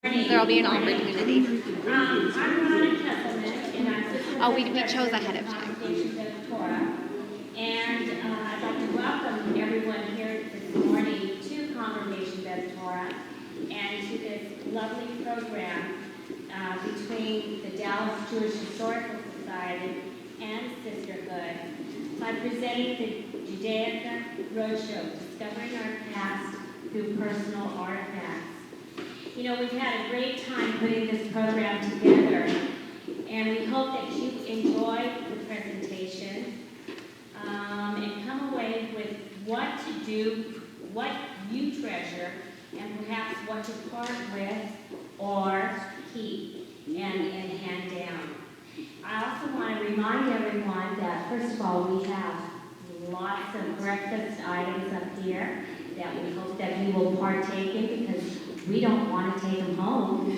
There will be an opportunity. I'm Ron Kesselman, and I'm We chose ahead of time. Congregation Beth Torah, and I'd like to welcome everyone here this morning to Congregation Beth Torah and to this lovely program between the Dallas Jewish Historical Society and Sisterhood by presenting the Judaica Roadshow, discovering our past through personal artifacts. You know, we've had a great time putting this program together, and we hope that you enjoy the presentation and come away with what to do, what you treasure, and perhaps what to part with or keep and hand down. I also want to remind everyone that, first of all, we have lots of breakfast items up here that we hope that you will partake in, because we don't want to take them home.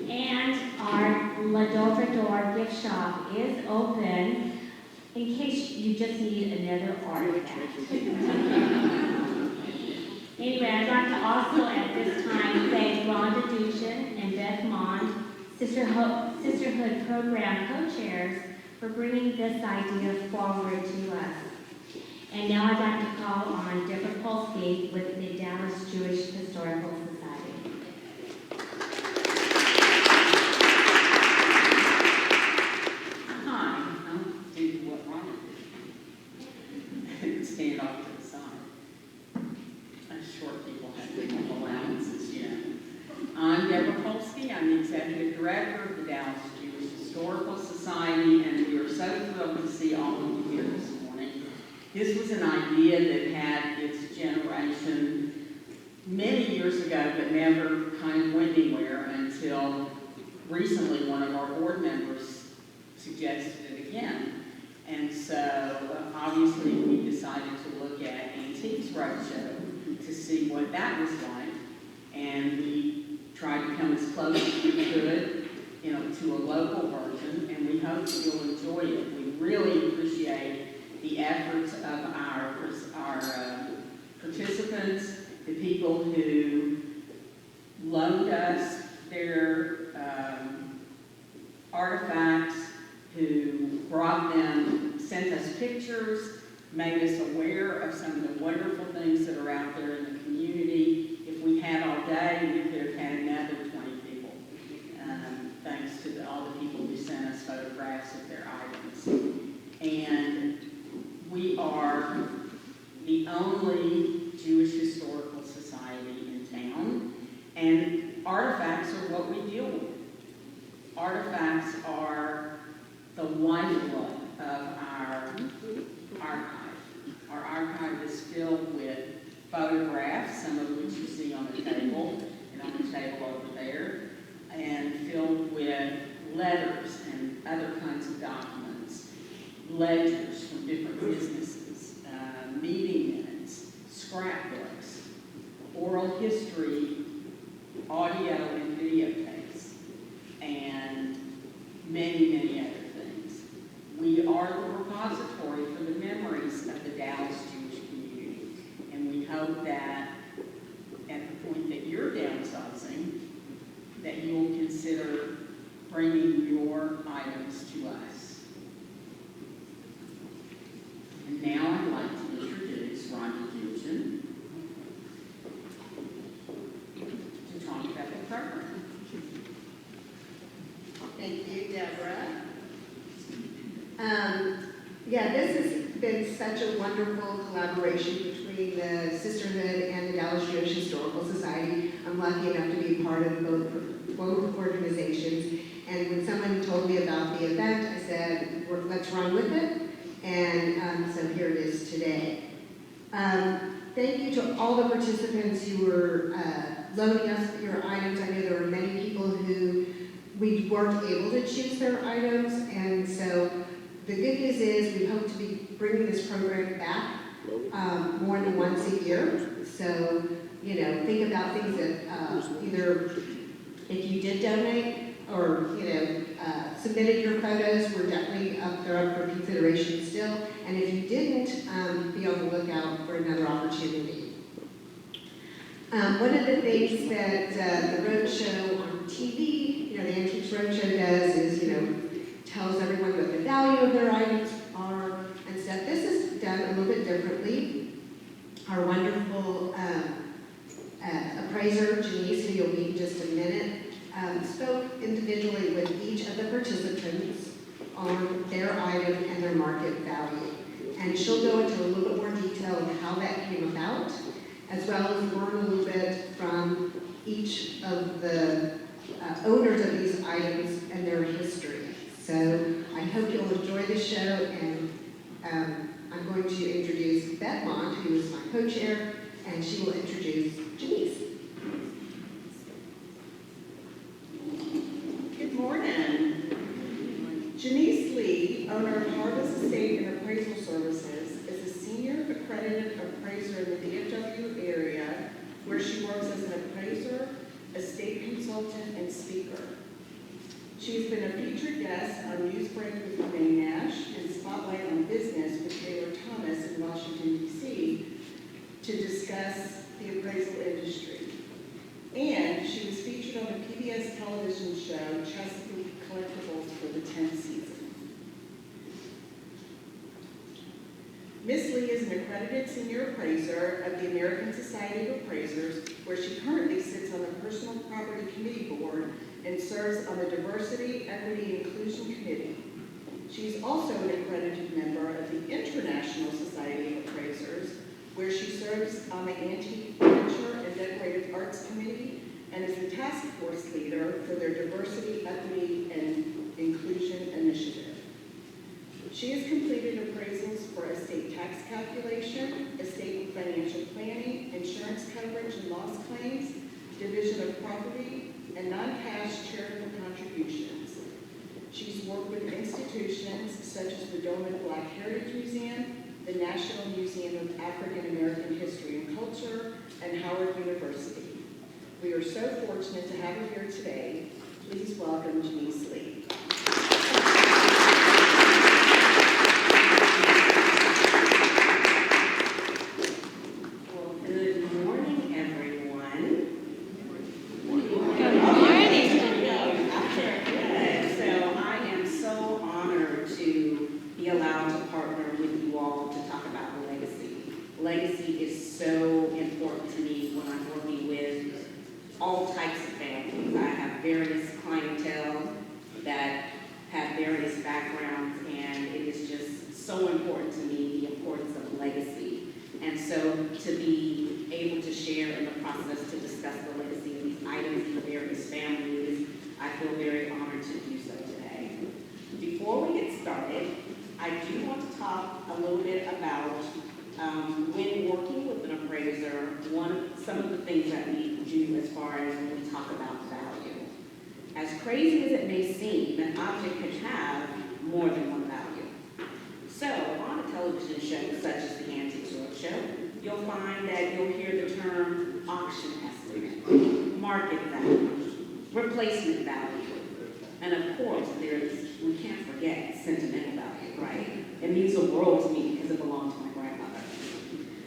And our La Door gift shop is open in case you just need another artifact. Anyway, I'd like to also at this time thank Rhonda Dushin and Beth Mond, Sisterhood Program co-chairs, for bringing this idea forward to us. And now I'd like to call on Deborah Polsky with the Dallas Jewish Historical Society. Hi, I'll do what Ron did. Stand off to the side. Us short people have big allowances, you know. I'm Deborah Polsky. I'm the Executive Director of the Dallas Jewish Historical Society, and we are so thrilled to see all of you here this morning. This was an idea that had its generation many years ago, but never kind of went anywhere until recently one of our board members suggested it again. And so obviously we decided to look at Antiques Roadshow to see what that was like. And we tried to come as close as we could, you know, to a local version, and we hope that you'll enjoy it. We really appreciate the efforts of our participants, the people who loaned us their artifacts, who brought them, sent us pictures, made us aware of some of the wonderful things that are out there in the community. If we had all day, we could have had another 20 people, thanks to all the people who sent us photographs of their items. And we are the only Jewish historical society in town, and artifacts are what we deal with. Artifacts are the lifeblood of our archive. Our archive is filled with photographs, some of which you see on the table and on the table over there, and filled with letters and other kinds of documents, ledgers from different businesses, meeting minutes, scrapbooks, oral history, audio and videotapes, and many, many other things. We are the repository for the memories of the Dallas Jewish community, and we hope that at the point that you're downsizing, that you'll consider bringing your items to us. And now I'd like to introduce Rhonda Dushin to talk about the program. Thank you, Deborah. This has been such a wonderful collaboration between the Sisterhood and the Dallas Jewish Historical Society. I'm lucky enough to be part of both organizations. And when someone told me about the event, I said, let's run with it. And so here it is today. Thank you to all the participants who were loaning us your items. I know there were many people who we weren't able to choose their items, and so the good news is we hope to be bringing this program back more than once a year. So, you know, think about things that either if you did donate or, you know, submitted your photos, we're definitely they're up for consideration still. And if you didn't, be on the lookout for another opportunity. One of the things that the Roadshow on TV. The Antiques Roadshow does is, tells everyone what the value of their items are and stuff. This is done a little bit differently. Our wonderful appraiser, Genice, who you'll meet in just a minute, spoke individually with each of the participants on their item and their market value. And she'll go into a little bit more detail of how that came about, as well as learn a little bit from each of the owners of these items and their history. So I hope you'll enjoy the show, and I'm going to introduce Beth Mont, who is my co-chair, and she will introduce Janice. Good morning. Jenice Lee, owner of Harvest Estate and Appraisal Services, is a senior accredited appraiser in the DFW area, where she works as an appraiser, estate consultant, and speaker. She's been a featured guest on Newsbreak with Renee Nash and Spotlight on Business with Taylor Thomas in Washington, D.C. to discuss the appraisal industry. And she was featured on the PBS television show Chesapeake Collectibles for the 10th season. Ms. Lee is an accredited senior appraiser of the American Society of Appraisers, where she currently sits on the Personal Property Committee Board and serves on the Diversity, Equity, and Inclusion Committee. She's also an accredited member of the International Society of Appraisers, where she serves on the Antique Furniture and Decorative Arts Committee and is the task force leader for their Diversity, Equity, and Inclusion Initiative. She has completed appraisals for estate tax calculation, estate and financial planning, insurance coverage and loss claims, division of property, and non-cash charitable contributions. She's worked with institutions such as the Doman Black Heritage Museum, the National Museum of African American History and Culture, and Howard University. We are so fortunate to have her here today. Please welcome Jenice Lee. Legacy is so important to me when I'm working with all types of families. I have various clientele that have various backgrounds, and it is just so important to me, the importance of legacy. And so to be able to share in the process to discuss the legacy of these items in the various families, I feel very honored to do so today. Before we get started, I do want to talk a little bit about when working with an appraiser, some of the things that we do as far as when we talk about value. As crazy as it may seem, an object can have more than one value. So on a television show such as the Antiques Roadshow, you'll find that you'll hear the term auction estimate, market value, replacement value, and of course we can't forget sentimental value, right? It means the world to me because it belonged to my grandmother.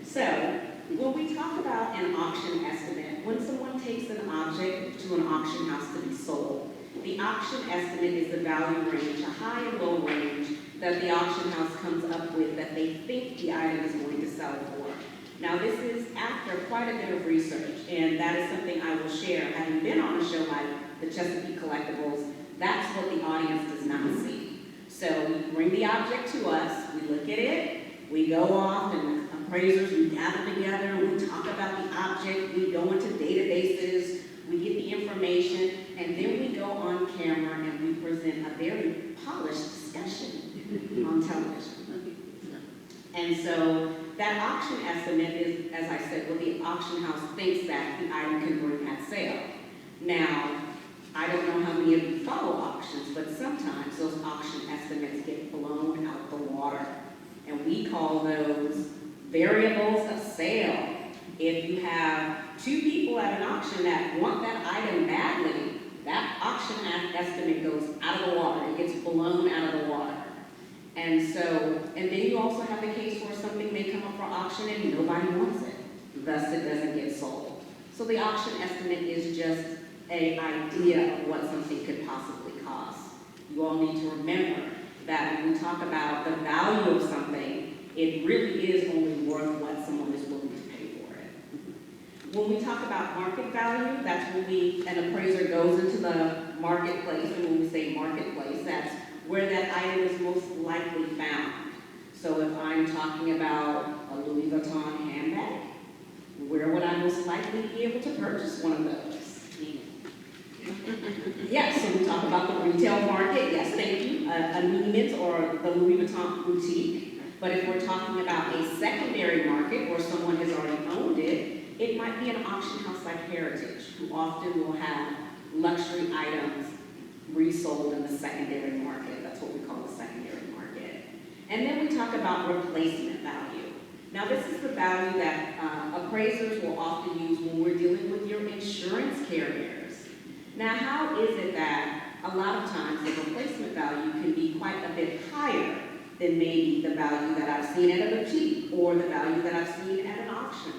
So, when we talk about an auction estimate, when someone takes an object to an auction house to be sold, the auction estimate is the value range, a high and low range that the auction house comes up with that they think the item is going to sell for. Now, this is after quite a bit of research, and that is something I will share. Having been on a show like the Chesapeake Collectibles, that's what the audience does not see. So, we bring the object to us, we look at it, we go off and appraisers, we gather together, we talk about the object, we go into databases, we get the information, and then we go on camera and we present a very polished discussion on television. And so that auction estimate is, as I said, what the auction house thinks that the item can bring at sale. Now, I don't know how many of you follow auctions, but sometimes those auction estimates get blown out the water. And we call those variables of sale. If you have two people at an auction that want that item badly, that auction estimate goes out of the water. It gets blown out of the water. And then you also have the case where something may come up for auction and nobody wants it. Thus, it doesn't get sold. So the auction estimate is just an idea of what something could possibly cost. You all need to remember that when we talk about the value of something, it really is only worth what someone is willing to pay for it. When we talk about market value, that's when an appraiser goes into the marketplace, and when we say marketplace, that's where that item is most likely found. So if I'm talking about a Louis Vuitton handbag, where would I most likely be able to purchase one of those? Yes, so we talk about the retail market, yes, thank you, a Neiman's or the Louis Vuitton boutique. But if we're talking about a secondary market where someone has already owned it, it might be an auction house like Heritage, who often will have luxury items resold in the secondary market. That's what we call the secondary market. And then we talk about replacement value. Now this is the value that appraisers will often use when we're dealing with your insurance carriers. Now how is it that a lot of times the replacement value can be quite a bit higher than maybe the value that I've seen at a boutique or the value that I've seen at an auction?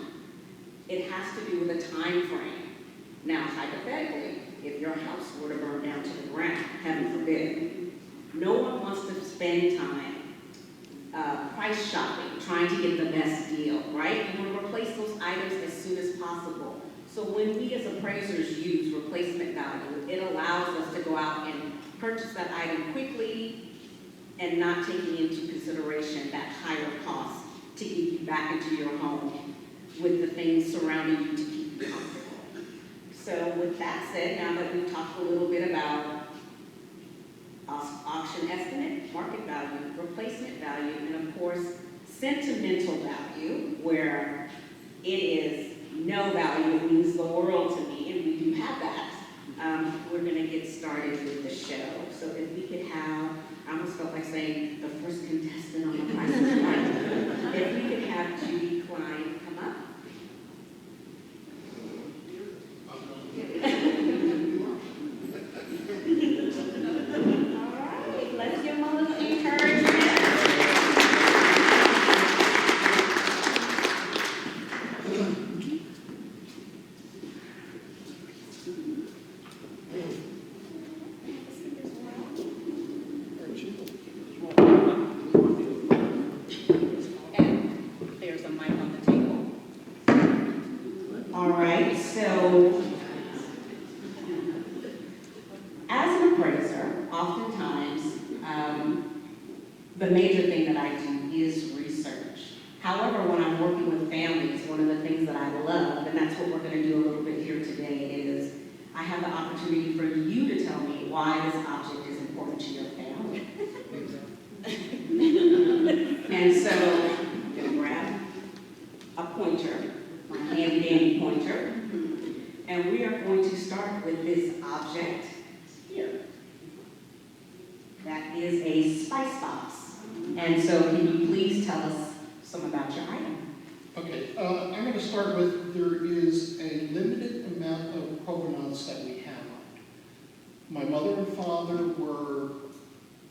It has to do with a time frame. Now hypothetically, if your house were to burn down to the ground, heaven forbid, no one wants to spend time price shopping, trying to get the best deal, right? You want to replace those items as soon as possible. So when we as appraisers use replacement value, it allows us to go out and purchase that item quickly and not taking into consideration that higher cost to get you back into your home with the things surrounding you to keep you comfortable. So with that said, now that we've talked a little bit about auction estimate, market value, replacement value, and of course, sentimental value, where it is no value, it means the world to me, and we do have that. We're going to get started with the show. So if we could have, I almost felt like saying the first contestant on the Price is Right. If we could have Judy Klein come up. All right, let's give them a little encouragement. The major thing that I do is research. However, when I'm working with families, one of the things that I love, and that's what we're going to do a little bit here today, is I have the opportunity for you to tell me why this object is important to your family. And so I'm going to grab a pointer, my handy dandy pointer, and we are going to start with this object here. That is a spice box. And so can you please tell us some about your item? Okay, I'm going to start with, there is a limited amount of provenance that we have. My mother and father were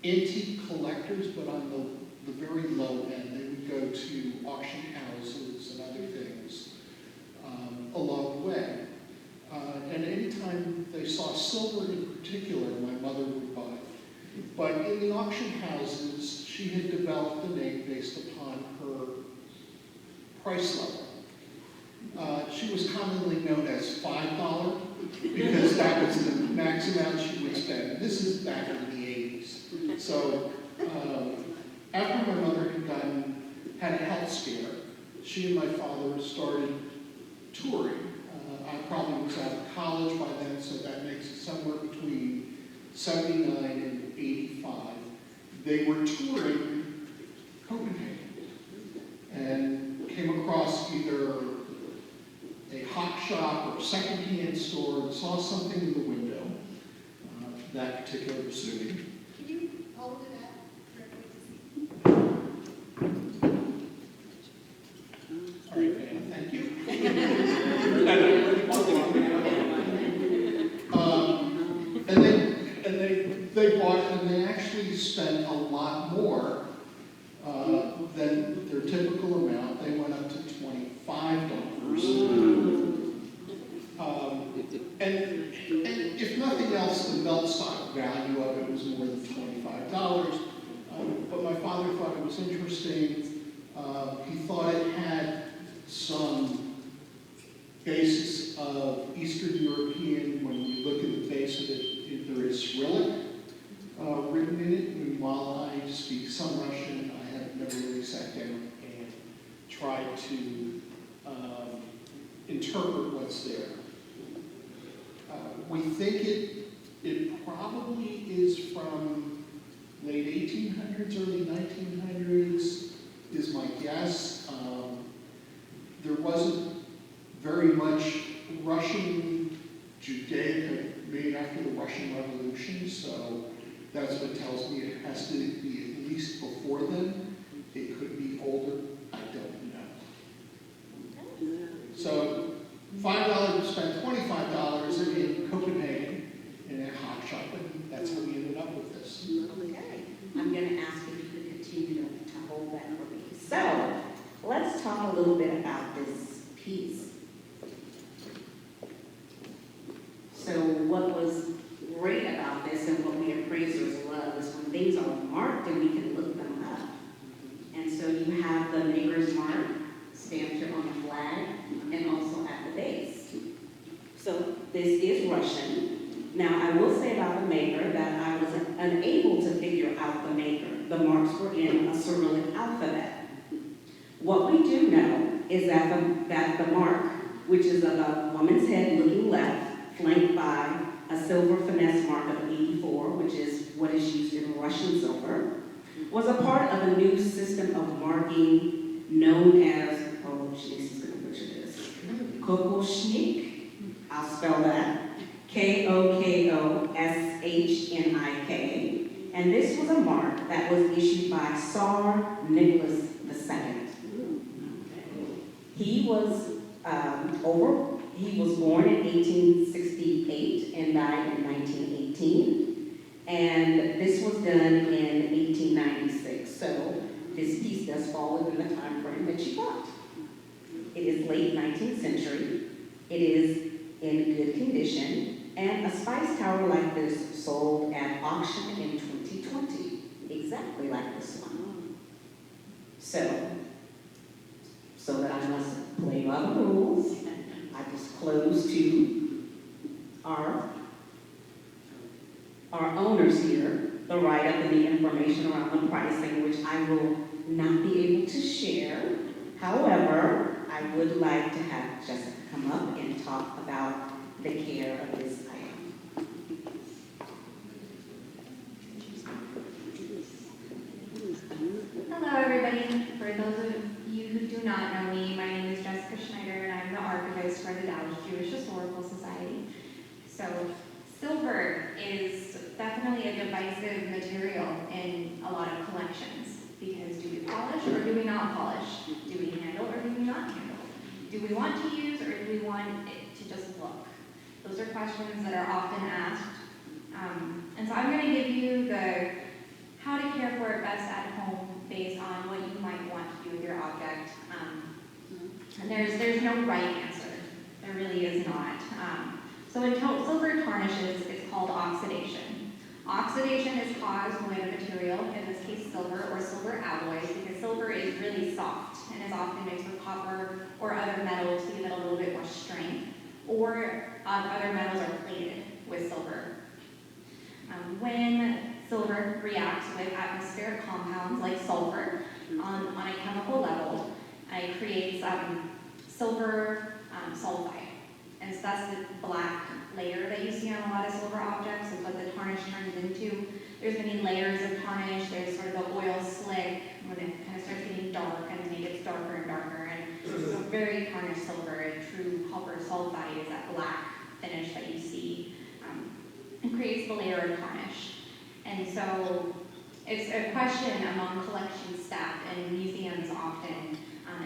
antique collectors, but on the very low end. They would go to auction houses and other things along the way. And anytime they saw silver in particular, my mother would buy. But in the auction houses, she had developed a name based upon her price level. She was commonly known as $5 because that was the max amount she would spend. This is back in the 80s. So after my mother had a health scare, she and my father started touring. I probably was out of college by then, so that makes it somewhere between 79 and 85. They were touring Copenhagen and came across either a hot shop or secondhand store and saw something in the window, that particular Vesuvius. Can you hold it up? All right, ma'am, thank you. And they bought it, and they actually spent a lot more than their typical amount. They went up to $25. And of Eastern European. When you look at the base of it, there is Cyrillic written in it. And while I speak some Russian, I have never really sat down and tried to interpret what's there. We think it probably is from late 1800s, early 1900s, is my guess. There wasn't very much Russian Judaica made after the Russian Revolution, so that's what tells me it has to be at least before then. It could be older, I don't know. So $5 to spend $25 in Copenhagen in a hot shop, and that's how we ended up with this. Okay, I'm going to ask if you could continue to hold that for me. So, let's talk a little bit about this piece. So, what was great about this and what we appraisers love is when things are marked and we can look them up. And so you have the maker's mark stamped here on the flag and also at the base. So this is Russian. Now, I will say about the maker that I was unable to figure out the maker. The marks were in a Cyrillic alphabet. What we do know is that the mark, which is of a woman's head looking left, flanked by a silver finesse mark of 84, which is what is used in Russian silver, was a part of a new system of marking known as, oh, Genice is going to butcher this, Kokoshnik. I'll spell that. Kokoshnik. And this was a mark that was issued by Tsar Nicholas II. He was born in 1868 and died in 1918. And this was done in 1896. So this piece does fall within the time frame that you got. It is late 19th century. It is in good condition. And a spice tower like this sold at auction in 2020. Exactly like this one. So that I must play by the rules, I disclose to our owners here the write-up and the information around the pricing, which I will not be able to share. However, I would like to have Jessica come up and talk about the care of this item. Hello, everybody. For those of you who do not know me, my name is Jessica Schneider, and I'm the archivist for the Dallas Jewish Historical Society. So, silver is definitely a divisive material in a lot of collections, because do we polish or do we not polish? Do we handle or do we not handle? Do we want to use or do we want it to just look? Those are questions that are often asked. And so I'm going to give you the how to care for it best at home based on what you might want to do with your object. And there's no right answer. There really is not. So when silver tarnishes, it's called oxidation. Oxidation is caused when a material, in this case silver or silver alloys, because silver is really soft and is often mixed with copper or other metals to give it a little bit more strength, or other metals are plated with silver. When silver reacts with atmospheric compounds like sulfur on a chemical level, it creates silver sulfide. And so that's the black layer that you see on a lot of silver objects. It's what the tarnish turns into. There's many layers of tarnish. There's sort of the oil slick when it kind of starts getting dark, and then it gets darker and darker. And so very tarnished silver, a true copper sulfide, is that black finish that you see. It creates the layer of tarnish. And so it's a question among collection staff and museums often,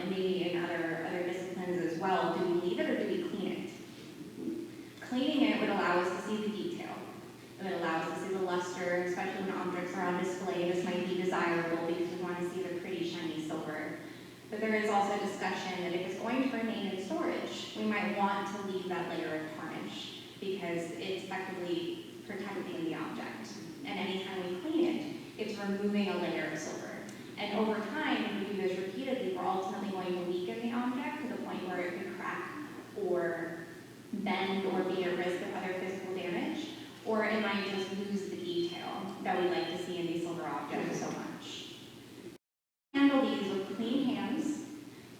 and maybe in other disciplines as well. Do we leave it or do we clean it? Cleaning it would allow us to see the detail. It would allow us to see the luster, especially when objects are on display. This might be desirable because we want to see the pretty shiny silver. But there is also discussion that if it's going to remain in storage, we might want to leave that layer of tarnish because it's effectively protecting the object. And anytime we clean it, it's removing a layer of silver. And over time, if we do this repeatedly, we're ultimately going to weaken the object to the point where it could crack or bend or be at risk of other physical damage, or it might just lose the detail that we like to see in these silver objects so much. Handle these with clean hands,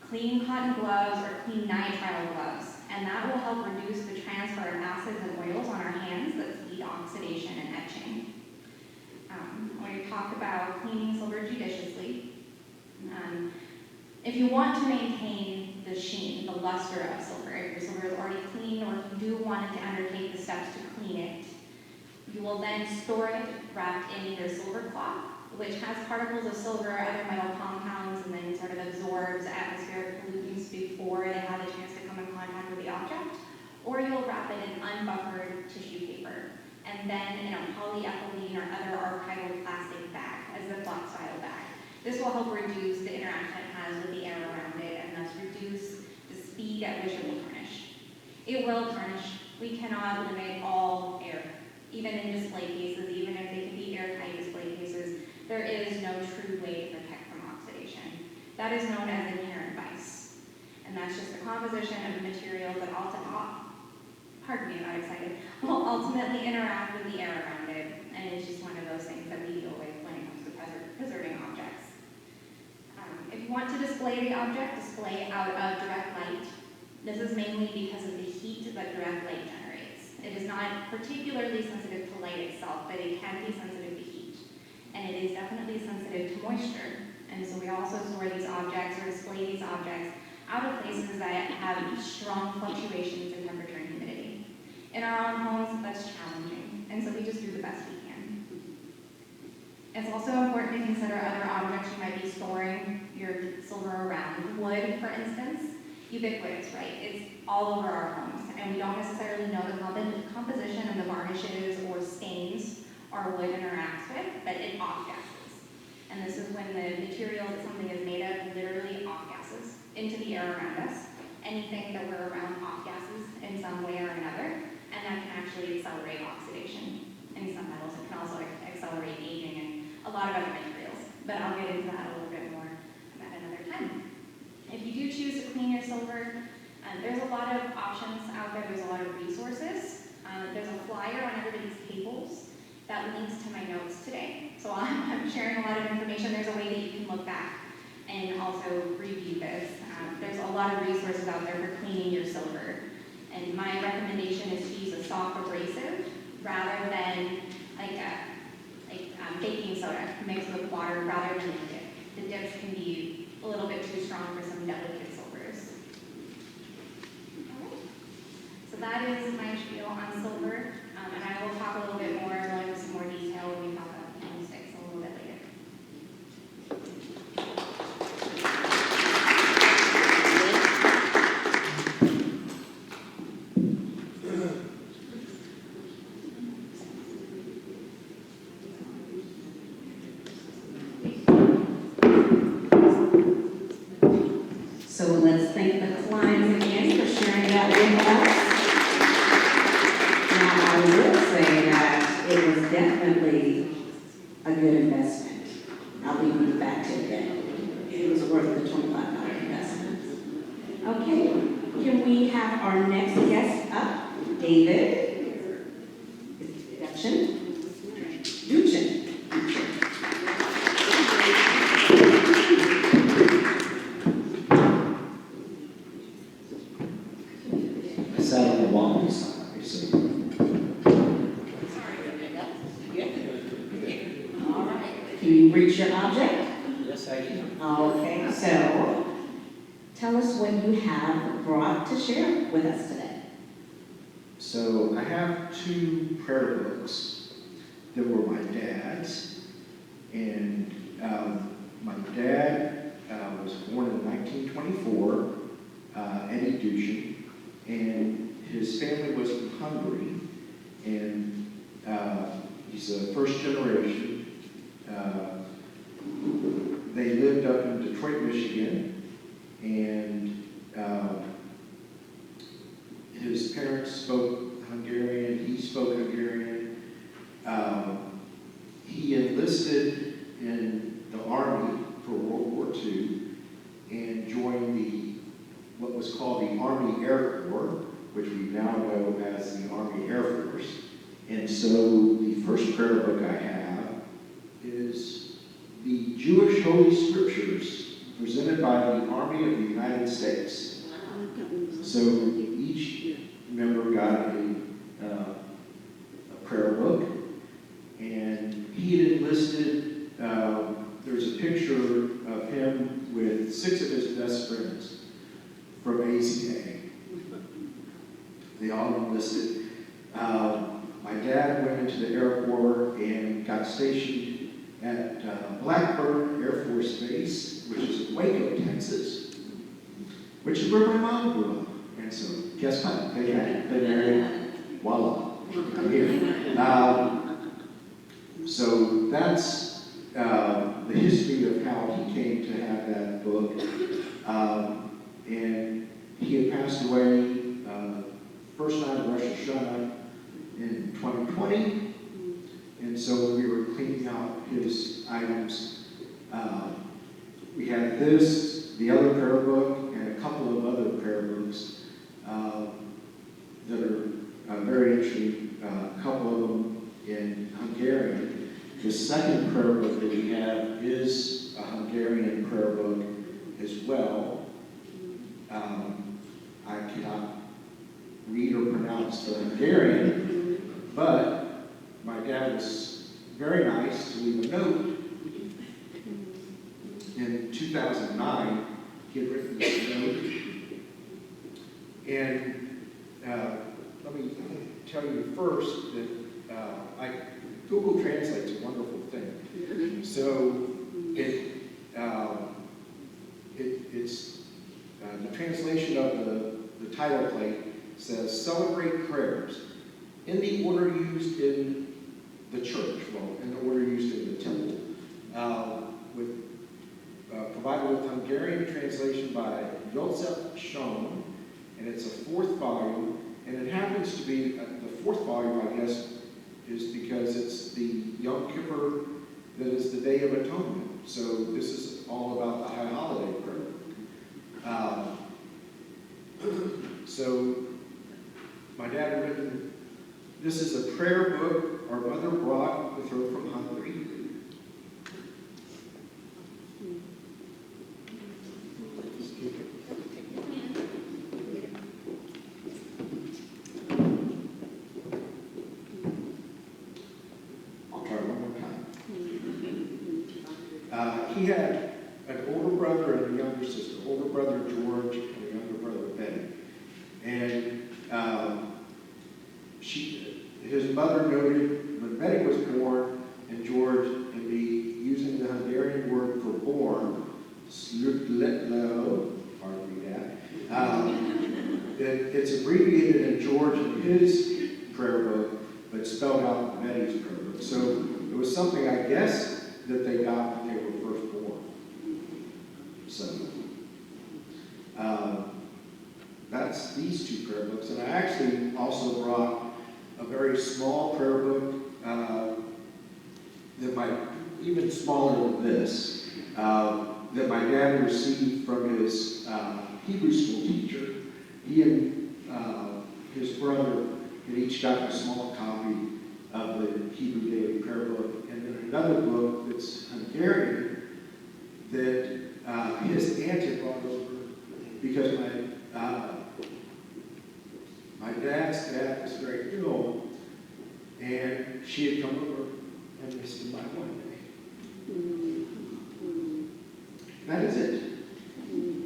clean cotton gloves, or clean nitrile gloves, and that will help reduce the transfer of acids and oils on our hands that speed oxidation and etching. When we talk about cleaning silver judiciously, if you want to maintain the sheen, the luster of silver, if your silver is already clean, or if you do want to undertake the steps to clean it, you will then store it wrapped in either silver cloth, which has particles of silver or other metal compounds, and then sort of absorbs atmospheric pollutants before they have a chance to come in contact with the object, or you'll wrap it in unbuffered tissue paper, and then in a polyethylene or other archival plastic bag, as a Ziploc style bag. This will help reduce the interaction it has with the air around it, and thus reduce the speed at which it will tarnish. It will tarnish. We cannot eliminate all air, even in display cases, even if they can be airtight display cases. There is no true way to protect from oxidation. That is known as inherent vice, and that's just the composition of the material that pardon me, I'm not excited, will ultimately interact with the air around it, and it's just one of those things that we deal with when it comes to preserving objects. If you want to display the object, display out of direct light. This is mainly because of the heat that direct light generates. It is not particularly sensitive to light itself, but it can be sensitive to heat. And it is definitely sensitive to moisture. And so we also store these objects or display these objects out of places that have strong fluctuations in temperature and humidity. In our own homes, that's challenging. And so we just do the best we can. It's also important to consider other objects you might be storing your silver around. Wood, for instance, ubiquitous, right? It's all over our homes, and we don't necessarily know the composition of the varnishes or stains our wood interacts with, but it off-gases. And this is when the material that something is made of literally off-gases into the air around us. Anything that we're around off-gases in some way or another, and that can actually accelerate oxidation. In some metals, it can also accelerate aging and a lot of other materials, but I'll get into that a little bit more at another time. If you do choose to clean your silver, there's a lot of options out there. There's a lot of resources. There's a flyer on everybody's tables that links to my notes today. So I'm sharing a lot of information. There's a way that you can look back and also review this. There's a lot of resources out there for cleaning your silver. And my recommendation is to use a soft abrasive rather than baking soda mixed with water rather than a dip. The dips can be a little bit too strong for some delicate silvers. Alright. So that is my spiel on silver, and I will talk a little bit more, go into some more detail when we talk about candlesticks a little bit later. So let's thank the clients again for sharing that with us. Now, I will say that it was definitely a good investment. I'll leave you back to that. It was worth the $25 investment. Okay, can we have our next guest up? David. Duchin. Sat on the wall this time, obviously. All right. Can you reach your object? Yes, I can. Okay, so tell us what you have brought to share with us today. So I have two prayer books that were my dad's. And my dad was born in 1924, Eddie Duchin. And his family was from Hungary, and he's a first generation. They lived up in Detroit, Michigan, and his parents spoke Hungarian, he spoke Hungarian. He enlisted in the Army for World War II and joined what was called the Army Air Corps, which we now know as the Army Air Force. And so the first prayer book I have is the Jewish Holy Scriptures presented by the Army of the United States. So each member got a prayer book, and he had enlisted, there's a picture of him with 6 of his best friends from ACA. They all enlisted. My dad went into the Air Corps and got stationed at Blackburn Air Force Base, which is in Waco, Texas, which is where my mom grew up. And so, guess what? They married. Voila. I'm here. So that's the history of how he came to have that book. And he had passed away first night of Rosh Hashanah in 2020. And so when we were cleaning out his items, we had this, the other prayer book, and a couple of other prayer books that are very interesting. A couple of them in Hungarian. The second prayer book that we have is a Hungarian prayer book as well. I cannot read or pronounce the Hungarian, but my dad was very nice to leave a note. In 2009, he had written this note, and let me tell you first that Google Translate's a wonderful thing. So it's the translation of the title plate says "Celebrate Prayers" in the order used in the church, well, in the order used in the temple, provided with Hungarian translation by Joseph Schoen, and it's a 4th volume, and it happens to be, the 4th volume, I guess, is because it's the Yom Kippur that is the Day of Atonement. So this is all about the High Holiday prayer. So my dad had written, this is a prayer book our mother brought with her from Hungary. I'll try one more time. He had an older brother and a younger sister, older brother George and a younger brother Betty. And his mother noted when Betty was born, and George and me, using the Hungarian word for born, slutletlo, hard to read that. It's abbreviated in George in his prayer book, but spelled out in Betty's prayer book. So it was something, I guess, that they got when they were first born. So that's these 2 prayer books. And I actually also brought a very small prayer book that might, even smaller than this, that my dad received from his Hebrew school teacher. He and his brother had each gotten a small copy of the Hebrew Daily Prayer Book, and then another book that's Hungarian that his aunt had brought over because my dad's dad was very ill, and she had come over and visited my one day. That is it.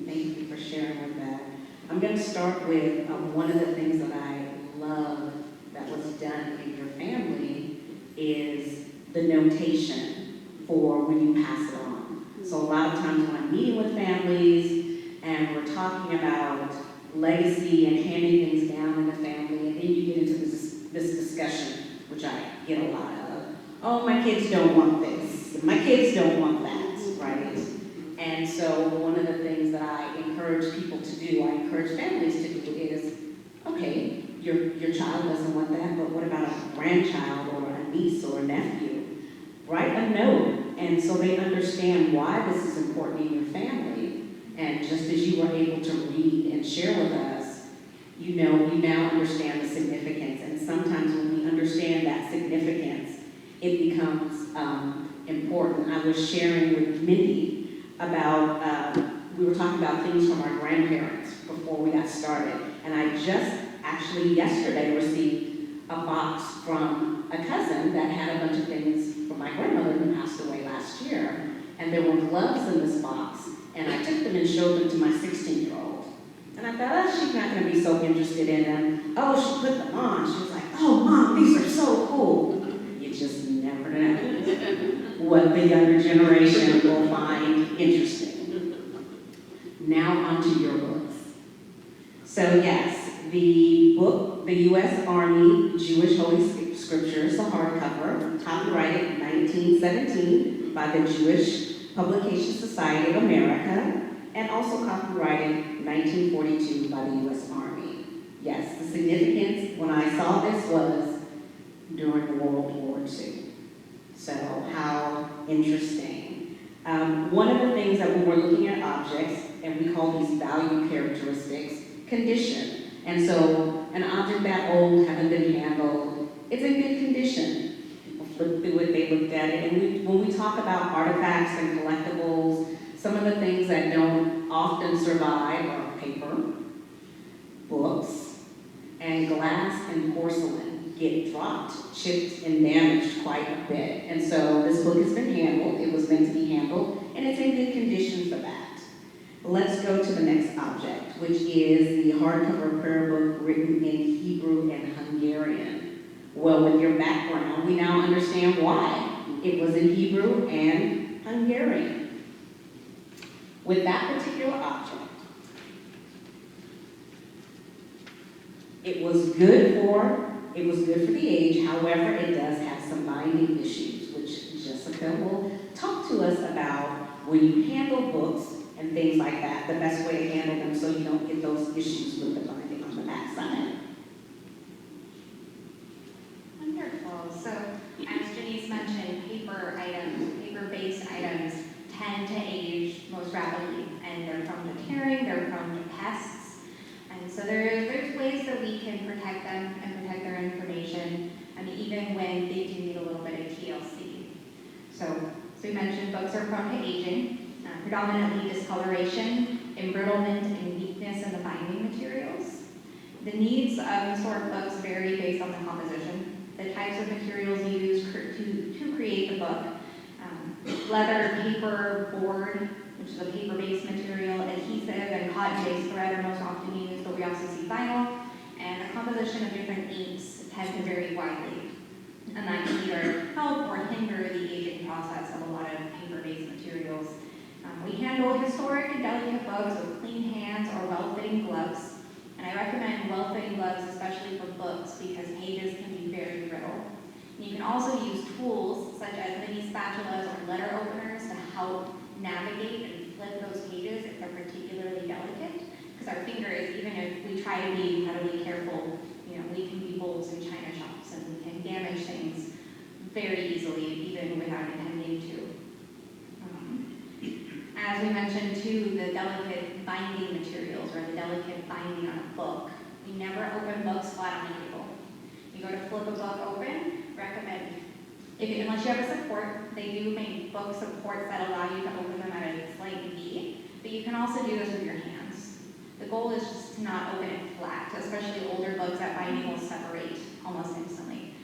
Thank you for sharing with that. I'm going to start with one of the things that I love that was done in your family is the notation for when you pass it on. So a lot of times when I'm meeting with families and we're talking about legacy and handing things down in the family, and then you get into this discussion, which I get a lot of. Oh, my kids don't want this. My kids don't want that, right? And so one of the things that I encourage people to do, I encourage families to do is, okay, your child doesn't want that, but what about a grandchild or a niece or a nephew? Write a note, and so they understand why this is important in your family. And just as you were able to read and share with us, you know, you now understand the significance. And sometimes when we understand that significance, it becomes important. I was sharing with Mindy about, we were talking about things from our grandparents before we got started. And I just actually yesterday received a box from a cousin that had a bunch of things from my grandmother who passed away last year. And there were gloves in this box. And I took them and showed them to my 16-year-old. And I thought, oh, she's not going to be so interested in them. Oh, she put them on. She was like, oh, Mom, these are so cool. You just never know what the younger generation will find interesting. Now onto your books. So yes, the book, the U.S. Army Jewish Holy Scriptures, the hardcover, copyrighted 1917 by the Jewish Publication Society of America, and also copyrighted 1942 by the U.S. Army. Yes, the significance when I saw this was during World War II. So how interesting. One of the things that when we're looking at objects, and we call these value characteristics, condition. And so an object that old, haven't been handled, it's in good condition. People flip through it, they looked at it, and when we talk about artifacts and collectibles, some of the things that don't often survive are paper, books, and glass and porcelain get dropped, chipped, and damaged quite a bit. And so this book has been handled, it was meant to be handled, and it's in good condition for that. Let's go to the next object, which is the hardcover prayer book written in Hebrew and Hungarian. Well, with your background, we now understand why it was in Hebrew and Hungarian. With that particular object, it was good for the age. However, it does have some binding issues, which Jessica will talk to us about when you handle books and things like that, the best way to handle them so you don't get those issues with the binding on the backside. Wonderful. So, as Janice mentioned, paper items, paper-based items tend to age most rapidly, and they're prone to tearing, they're prone to pests, and so there's ways that we can protect them and protect their information, even when they do need a little bit of TLC. So we mentioned books are prone to aging. Predominantly discoloration, embrittlement, and weakness in the binding materials. The needs of historic books vary based on the composition, the types of materials used to create the book. Leather, paper, board, which is a paper-based material, adhesive, and cotton-based thread are most often used, but we also see vinyl, and the composition of different inks tend to vary widely. And that can either help or hinder the aging process of a lot of paper-based materials. We handle historic and delicate books with clean hands or well-fitting gloves. And I recommend well-fitting gloves, especially for books, because pages can be very brittle. And you can also use tools such as mini spatulas or letter openers to help navigate and flip those pages if they're particularly delicate. Because our fingers, even if we try to be incredibly careful, we can be bolts in china shops and we can damage things very easily, even without intending to. As we mentioned too, the delicate binding materials or the delicate binding on a book. We never open books flat on the table. You go to flip a book open, recommend, unless you have a support, they do make book supports that allow you to open them at a slight V, but you can also do this with your hands. The goal is just to not open it flat, especially older books that binding will separate almost instantly.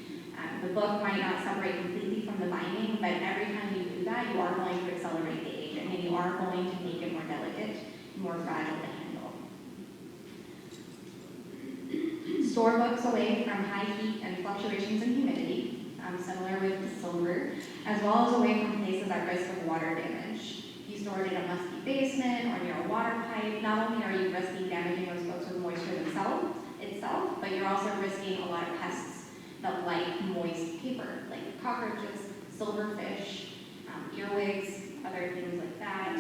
The book might not separate completely from the binding, but every time you do that, you are going to accelerate the aging, and you are going to make it more delicate, more fragile to handle. Store books away from high heat and fluctuations in humidity, similar with silver, as well as away from places at risk of water damage. If you store it in a musty basement or near a water pipe, not only are you risking damaging those books with moisture itself, but you're also risking a lot of pests that like moist paper, like cockroaches, silverfish, earwigs, other things like that.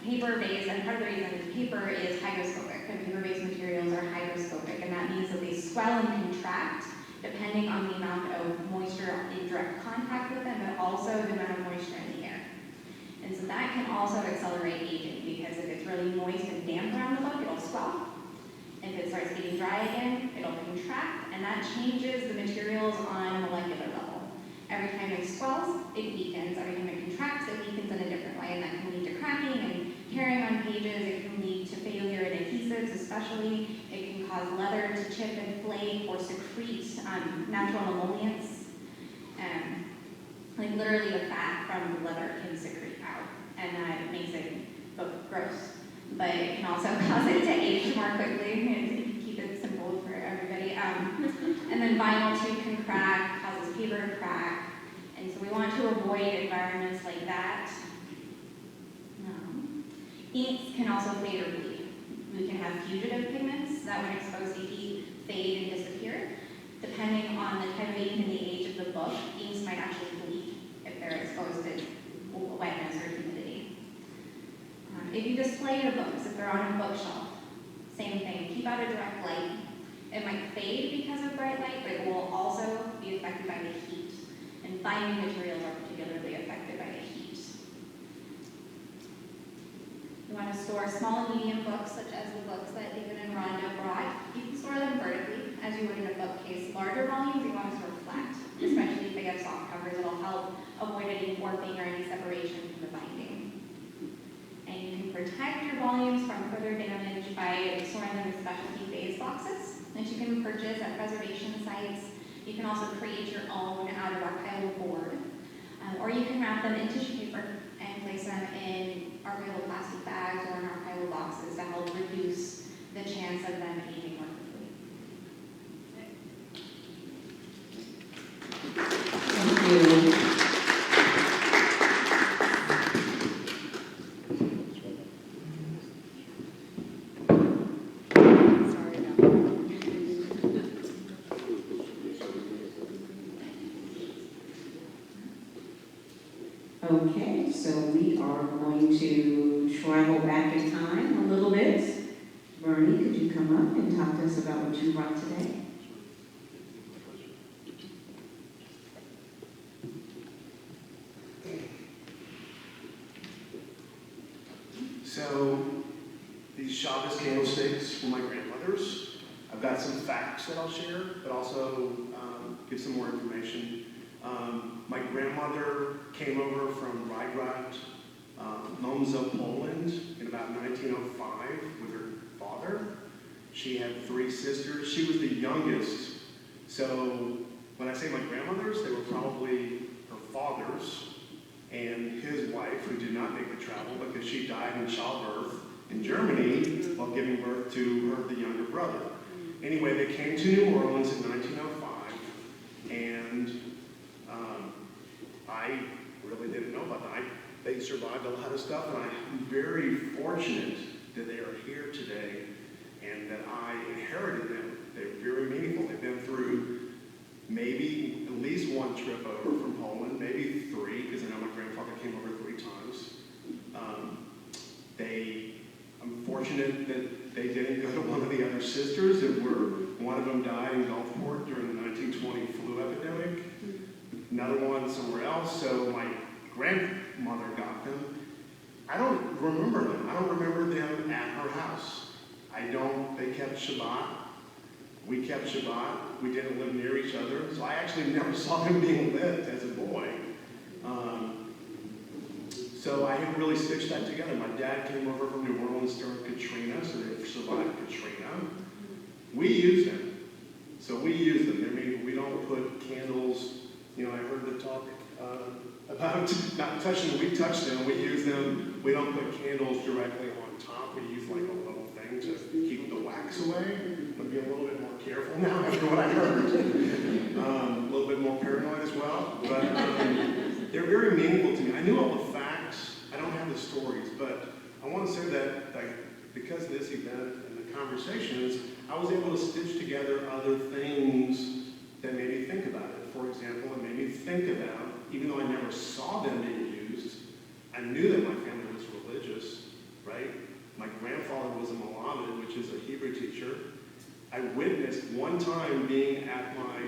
Paper-based, and part of the reason paper is hygroscopic, and paper-based materials are hygroscopic, and that means that they swell and contract depending on the amount of moisture in direct contact with them, but also the amount of moisture in the air. And so that can also accelerate aging, because if it's really moist and damp around the book, it'll swell dry again, it'll contract, and that changes the materials on a molecular level. Every time it swells, it weakens. Every time it contracts, it weakens in a different way, and that can lead to cracking and tearing on pages. It can lead to failure in adhesives, especially. It can cause leather to chip and flake or secrete natural emollients. Like literally the fat from the leather can secrete out, and that makes it look gross. But it can also cause it to age more quickly, and keep it simple for everybody. And then vinyl too can crack, causes paper to crack, and so we want to avoid environments like that. Inks can also fade or bleed. We can have fugitive pigments that, when exposed to heat, fade and disappear. Depending on the type of ink and the age of the book, inks might actually bleed if they're exposed to wetness or humidity. If you display your books, if they're on a bookshelf, same thing. Keep out of direct light. It might fade because of bright light, but it will also be affected by the heat. And binding materials are particularly affected by the heat. You want to store small and medium books, such as the books that David and Rhonda brought. You can store them vertically, as you would in a bookcase. Larger volumes, you want to store flat, especially if they have soft covers. It'll help avoid any warping or any separation from the binding. And you can protect your volumes from further damage by storing them in specialty phase boxes that you can purchase at preservation sites. You can also create your own out of archival board, or you can wrap them in tissue paper and place them in archival plastic bags or in archival boxes to help reduce the chance of them aging more quickly. Thank you. Okay, so we are going to travel back in time a little bit. Bernie, could you come up and talk to us about what you brought today? So, these Shabbos candlesticks were my grandmother's. I've got some facts that I'll share, but also give some more information. My grandmother came over from Rygrat, Lomzo, Poland in about 1905 with her father. She had 3 sisters. She was the youngest. So when I say my grandmother's, they were probably her father's and his wife, who did not make the travel because she died in childbirth in Germany while giving birth to her, the younger brother. Anyway, they came to New Orleans in 1905, and I really didn't know about that. They survived a lot of stuff, and I'm very fortunate that they are here today and that I inherited them. They're very meaningful. They've been through maybe at least 1 trip over from Poland, maybe 3, because I know my grandfather came over 3 times. I'm fortunate that they didn't go to one of the other sisters, one of them died in Gulfport during the 1920 flu epidemic. Another one somewhere else, so my grandmother got them. I don't remember them. I don't remember them at her house. They kept Shabbat. We kept Shabbat. We didn't live near each other, so I actually never saw them being lit as a boy. So I haven't really stitched that together. My dad came over from New Orleans during Katrina, so they survived Katrina. We use them. So we use them. I mean, we don't put candles. I heard the talk about not touching them. We touch them. We use them. We don't put candles directly on top. We use like a little thing to keep the wax away. I'll be a little bit more careful now after what I heard. A little bit more paranoid as well. But they're very meaningful to me. I knew all the facts. I don't have the stories, but I want to say that because of this event and the conversations, I was able to stitch together other things that made me think about it. For example, it made me think about, even though I never saw them being used, I knew that my family was religious, right? My grandfather was a Malamed, which is a Hebrew teacher. I witnessed one time being at my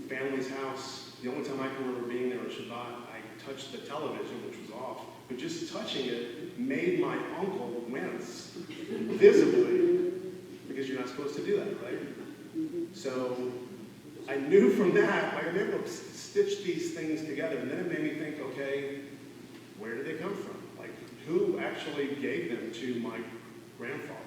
family's house. The only time I can remember being there on Shabbat, I touched the television, which was off. But just touching it made my uncle wince visibly, because you're not supposed to do that, right? so I knew from that, like, I was able to stitch these things together, and then it made me think, okay, where did they come from? Like, who actually gave them to my grandfather?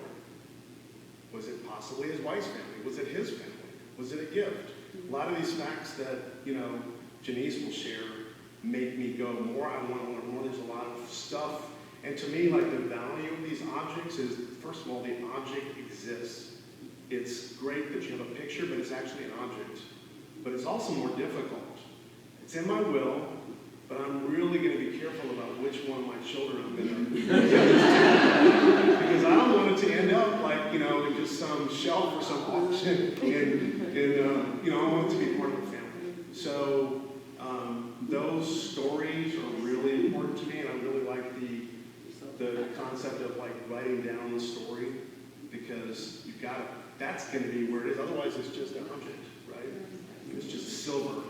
Was it possibly his wife's family? Was it his family? Was it a gift? A lot of these facts that, you know, Jenice will share make me go more. I want to learn more. There's a lot of stuff. And to me, like, the value of these objects is, first of all, the object exists. It's great that you have a picture, but it's actually an object. But it's also more difficult. It's in my will, but I'm really going to be careful about which one of my children I'm going to give this to. Because I don't want it to end up like, you know, in just some shelf or some auction. And you know, I want it to be part of the family. So those stories are really important to me, and I really like the concept of like writing down the story, because you've got to, that's going to be where it is. Otherwise, it's just an object, right? It's just silver,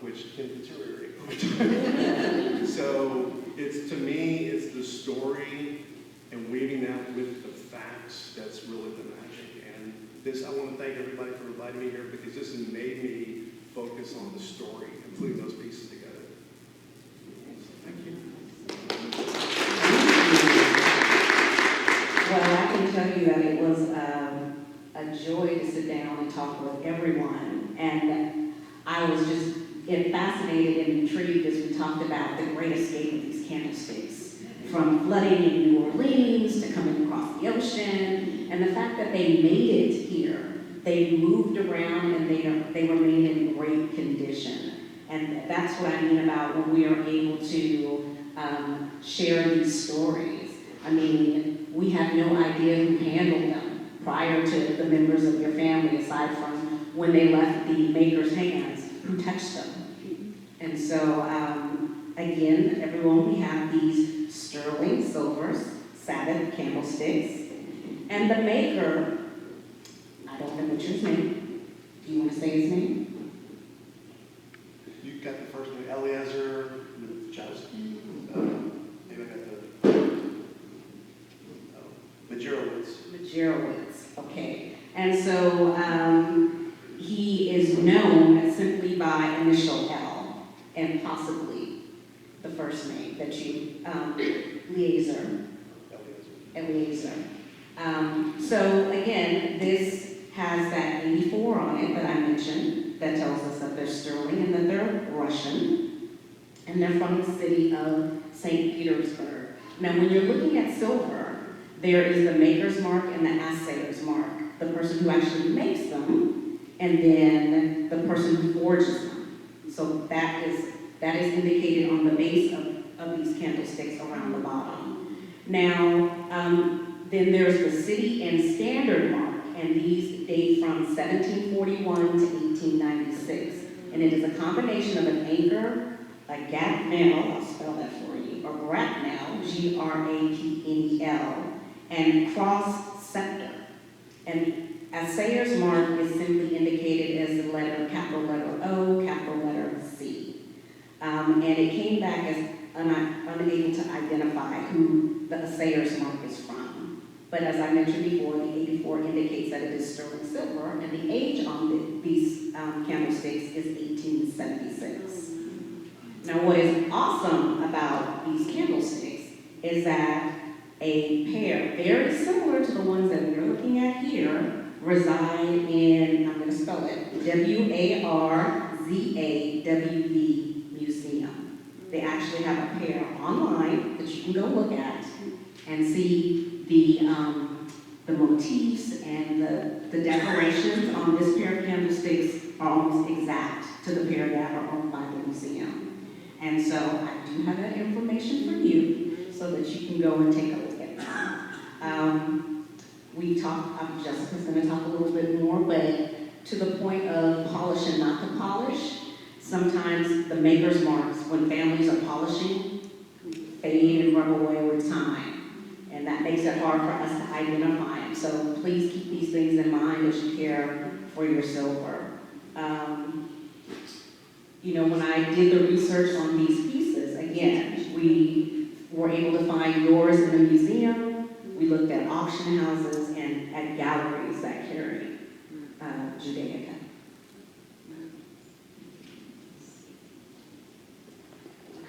which can deteriorate over time. So it's, to me, it's the story and weaving that with the facts that's really the magic. And this, I want to thank everybody for inviting me here, because this has made me focus on the story and putting those pieces together. Thank you. Well, I can tell you that it was a joy to sit down and talk with everyone. And I was just fascinated and intrigued as we talked about the great escape of these candlesticks. From flooding in New Orleans to coming across the ocean, and the fact that they made it here. They moved around and they remained in great condition. And that's what I mean about when we are able to share these stories. I mean, we have no idea who handled them prior to the members of your family, aside from when they left the maker's hands, who touched them. And so, again, everyone, we have these sterling silver Sabbath candlesticks. And the maker, I don't know what's his name. Do you want to say his name? You got the first name, Eliezer Joseph. Maybe I got the Majerowitz, okay. And so he is known simply by initial L, and possibly the first name that you, Eliezer. So again, this has that 84 on it that I mentioned that tells us that they're sterling and that they're Russian, and they're from the city of St. Petersburg. Now, when you're looking at silver, there is the maker's mark and the assayer's mark, the person who actually makes them, and then the person who forges them. So that is indicated on the base of these candlesticks around the bottom. Now, then there's the city and standard mark, and these date from 1741 to 1896. And it is a combination of an anchor, a grapnel, I'll spell that for you, or grapnel, G-R-A-P-N-E-L, and cross scepter. And assayer's mark is simply indicated as the letter, capital letter O, capital letter C. And it came back as unable to identify who the assayer's mark is from. But as I mentioned before, the 84 indicates that it is sterling silver, and the age on these candlesticks is 1876. Now, what is awesome about these candlesticks is that a pair, very similar to the ones that we're looking at here, reside in, I'm going to spell it, W-A-R-Z-A-W-V Museum. They actually have a pair online that you can go look at and see the motifs and the decorations on this pair of candlesticks are almost exact to the pair that are owned by the museum. And so I do have that information for you so that you can go and take a look at them. Jessica's going to talk a little bit more, but to the point of polish and not to polish, sometimes the maker's marks, when families are polishing, fade and rub away with time. And that makes it hard for us to identify them. So please keep these things in mind as you care for your silver. When I did the research on these pieces, again, we were able to find yours in the museum. We looked at auction houses and at galleries that carry. Judaica.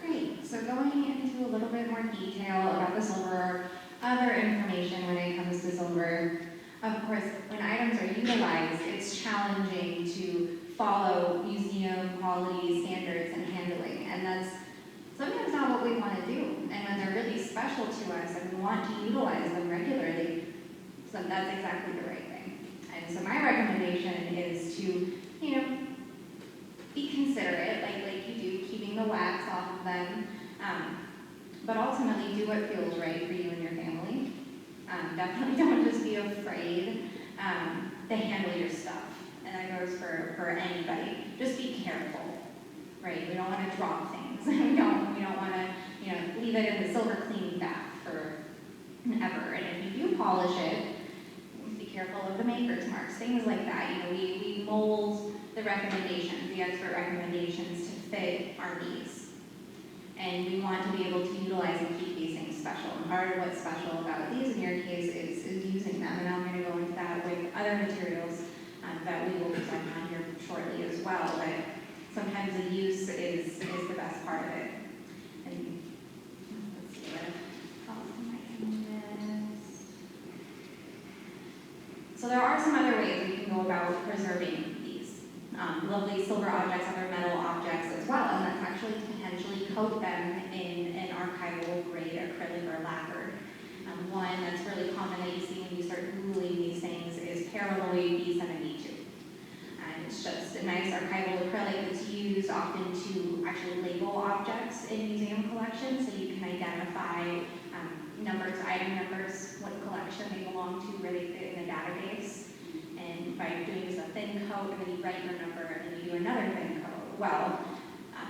Great, so going into a little bit more detail about the silver, other information when it comes to silver. Of course, when items are utilized, it's challenging to follow museum quality standards and handling, and that's sometimes not what we want to do. And when they're really special to us and we want to utilize them regularly, so that's exactly the right thing. And so my recommendation is to, be considerate, like you do, keeping the wax off of them, but ultimately do what feels right for you and your family. Definitely don't just be afraid to handle your stuff, and that goes for anybody. Just be careful, right? We don't want to drop things. we don't want to, leave it in the silver cleaning bath forever. And if you do polish it, be careful of the maker's marks, things like that. We mold the recommendations, the expert recommendations to fit our needs. And we want to be able to utilize and keep these things special. And part of what's special about these in your case is using them. And I'm going to go into that with other materials that we will present on here shortly as well. But sometimes the use is the best part of it. And let's see what else am I in this. So there are some other ways we can go about preserving these lovely silver objects, other metal objects as well, and that's actually to potentially coat them in an archival grade acrylic or lacquered. One that's really common that you see when you start Googling these things is paralloid B72. And it's just a nice archival acrylic that's used often to actually label objects in museum collections so you can identify numbers, item numbers, what collection they belong to, where they fit in the database. And by doing just a thin coat, and then you write your number, and then you do another thin coat. Well,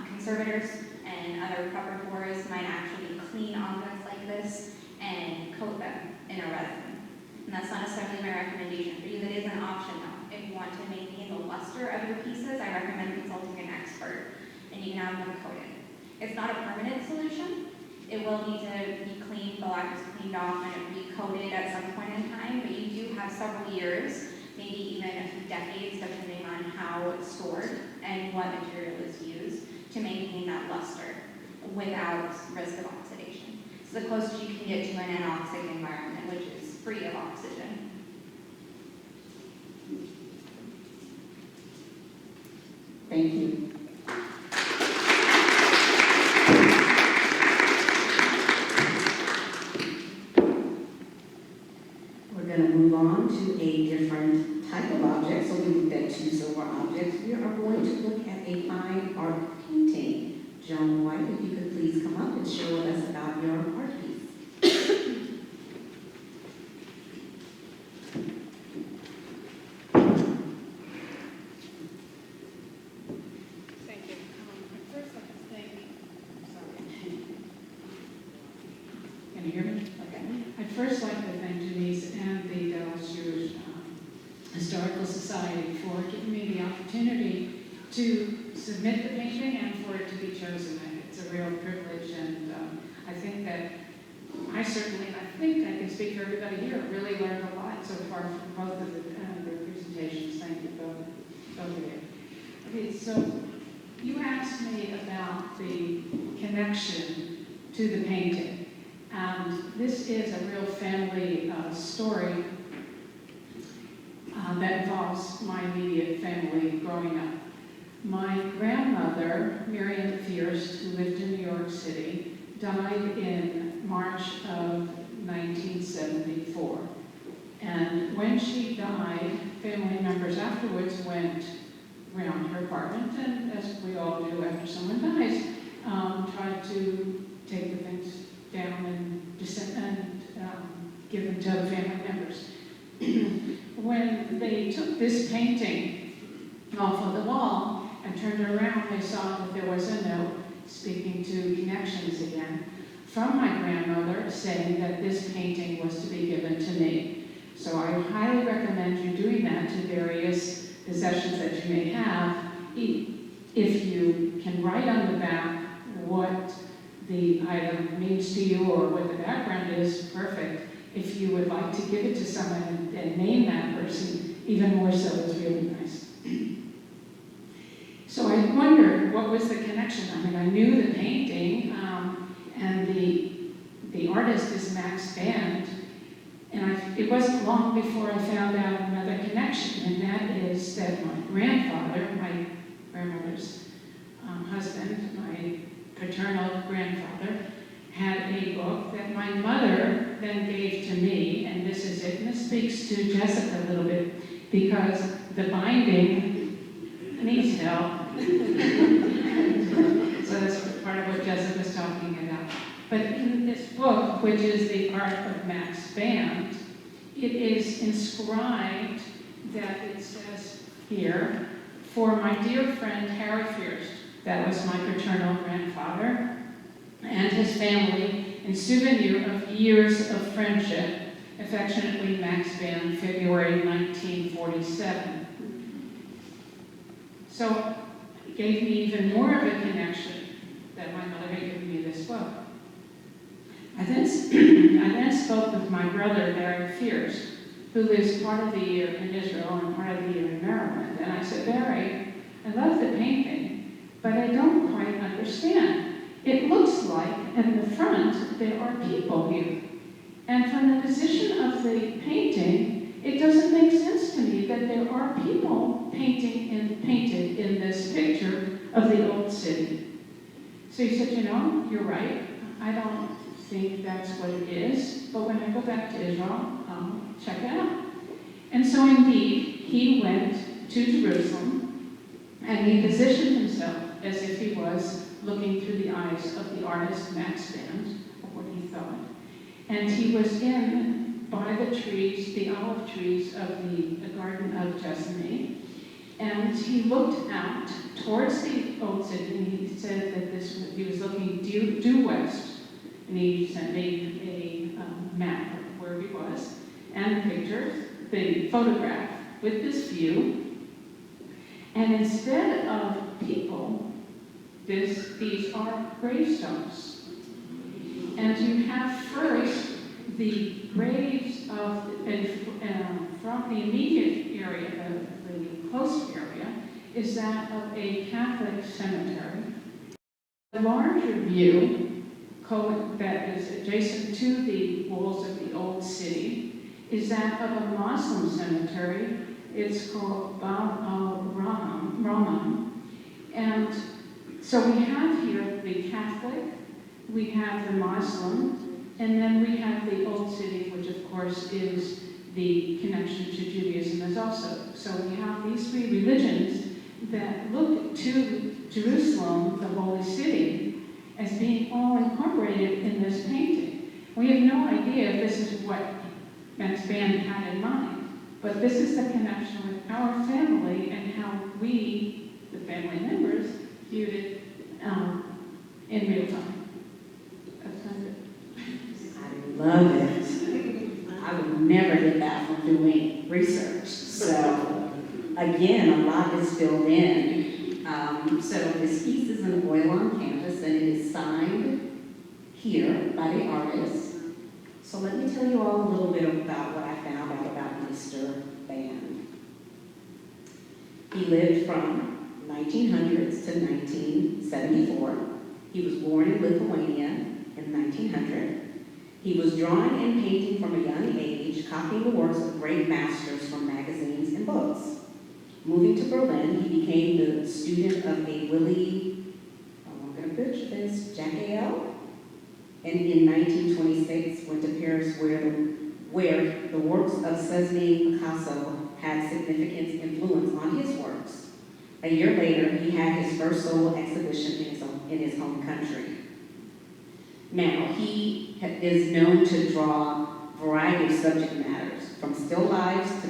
conservators and other preparators might actually clean objects like this and coat them in a resin. And that's not necessarily my recommendation for you. That is an option though. If you want to maintain the luster of your pieces, I recommend consulting an expert, and you can have them coated. It's not a permanent solution. It will need to be cleaned, the lacquer is cleaned off and recoated at some point in time, but you do have several years, maybe even a few decades, depending on how it's stored and what material is used to maintain that luster without risk of oxidation. It's the closest you can get to an anoxic environment, which is free of oxygen. Thank you. We're going to move on to a different type of object. So we looked at two silver objects. We are going to look at a fine art painting. Joan White, if you could please come up and share with us about your art piece. Thank you. First, I can thank, can you hear me? Okay. I'd first like to thank Jenice and the Dallas Jewish Historical Society for giving me the opportunity to submit the painting and for it to be chosen. It's a real privilege, and I think that I think I can speak for everybody here, really learned a lot so far from both of their presentations. Thank you both of you. Okay, so you asked me about the connection to the painting, and this is a real family story that involves my immediate family growing up. My grandmother, Miriam Fierst, who lived in New York City, died in March of 1974. And when she died, family members afterwards went around her apartment, and as we all do after someone dies, tried to take the things down and give them to other family members. When they took this painting off of the wall and turned it around, they saw that there was a note speaking to connections again from my grandmother saying that this painting was to be given to me. So I highly recommend you doing that to various possessions that you may have. If you can write on the back what the item means to you or what the background is, perfect. If you would like to give it to someone and name that person, even more so, it's really nice. So I wondered what was the connection. I mean, I knew the painting, and the artist is Max Band, and it wasn't long before I found out another connection, and that is that my grandfather, my grandmother's husband, my paternal grandfather, had a book that my mother then gave to me, and this is it, and this speaks to Jessica a little bit, because the binding needs help. So that's part of what Jessica's talking about. But in this book, which is The Art of Max Band, it is inscribed that it says here, for my dear friend Harry Fierst, that was my paternal grandfather, and his family, in souvenir of years of friendship, affectionately Max Band, February 1947. So it gave me even more of a connection that my mother had given me this book. I then spoke with my brother, Barry Fierce, who lives part of the year in Israel and part of the year in Maryland. And I said, Barry, I love the painting, but I don't quite understand. It looks like in the front there are people here. And from the position of the painting, it doesn't make sense to me that there are people painted in this picture of the old city. So he said, you know, you're right. I don't think that's what it is, but when I go back to Israel, I'll check it out. And so indeed, he went to Jerusalem, and he positioned himself as if he was looking through the eyes of the artist Max Band, or what he thought. And he was in by the trees, the olive trees of the Garden of Gethsemane, and he looked out towards the old city, and he said that he was looking due west, and he sent me a map of where he was, and pictures, the photograph with this view, and instead of people, these are gravestones. And you have first the graves of, from the immediate area, the close area, is that of a Catholic cemetery. The larger view that is adjacent to the walls of the old city is that of a Muslim cemetery. It's called Bab al-Rahman. And so we have here the Catholic, we have the Muslim, and then we have the old city, which of course is the connection to Judaism as also. So we have these three religions that look to Jerusalem, the holy city, as being all incorporated in this painting. We have no idea if this is what Max Band had in mind, but this is the connection with our family and how we, the family members, viewed it in real time. That's kind of it. I love it. I would never get that from doing research. So, again, a lot is filled in. So this piece is an oil on canvas, and it is signed here by the artist. So let me tell you all a little bit about what I found out about Mr. Band. He lived from 1900s to 1974. He was born in Lithuania in 1900. He was drawing and painting from a young age, copying the works of great masters from magazines and books. Moving to Berlin, he became the student of a Willy, I'm going to butcher this, Jacquel, and in 1926 went to Paris where the works of Cézanne Picasso had significant influence on his works. A year later, he had his first solo exhibition in his home country. Now, he is known to draw a variety of subject matters, from still lifes to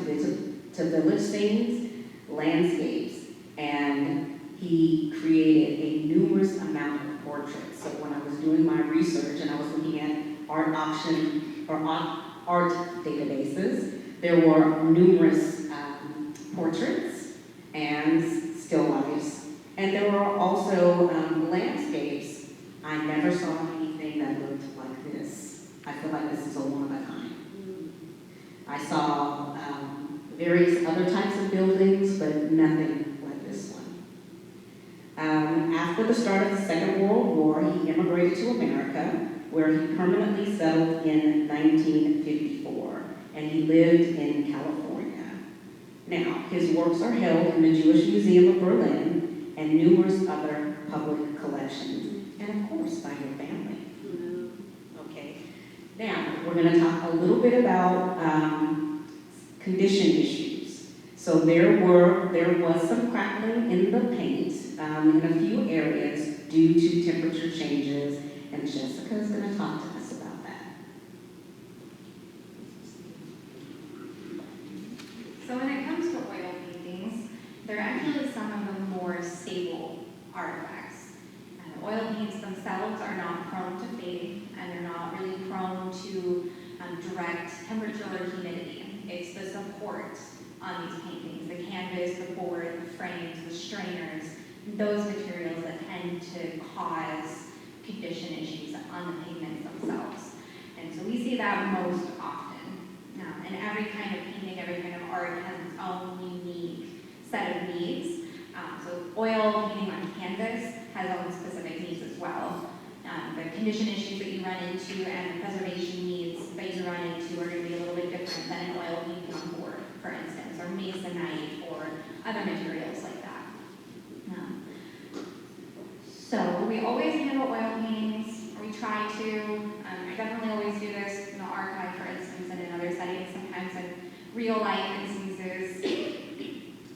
village scenes, landscapes, and he created a numerous amount of portraits. So when I was doing my research and I was looking at art auction or art databases, there were numerous portraits and still lifes, and there were also landscapes. I never saw anything that looked like this. I feel like this is a one of a kind. I saw various other types of buildings, but nothing like this one. After the start of the Second World War, he immigrated to America, where he permanently settled in 1954, and he lived in California. Now, his works are held in the Jewish Museum of Berlin and numerous other public collections, and of course, by your family. Okay. Now, we're going to talk a little bit about condition issues. So there was some crackling in the paint in a few areas due to temperature changes, and Jessica is going to talk to us about that. So when it comes to oil paintings, they're actually some of the more stable artifacts. Oil paints themselves are not prone to fade, and they're not really prone to direct temperature or humidity. It's the support on these paintings, the canvas, the board, the frames, the strainers, those materials that tend to cause condition issues on the pigments themselves. And so we see that most often. And every kind of painting, every kind of art has its own unique set of needs. So oil painting on canvas has own specific needs as well. The condition issues that you run into and the preservation needs that you run into are going to be a little bit different than an oil painting on board, for instance, or masonite or other materials like that. So we always handle oil paintings, or we try to. I definitely always do this in the archive, for instance, and in other settings. Sometimes in real life instances,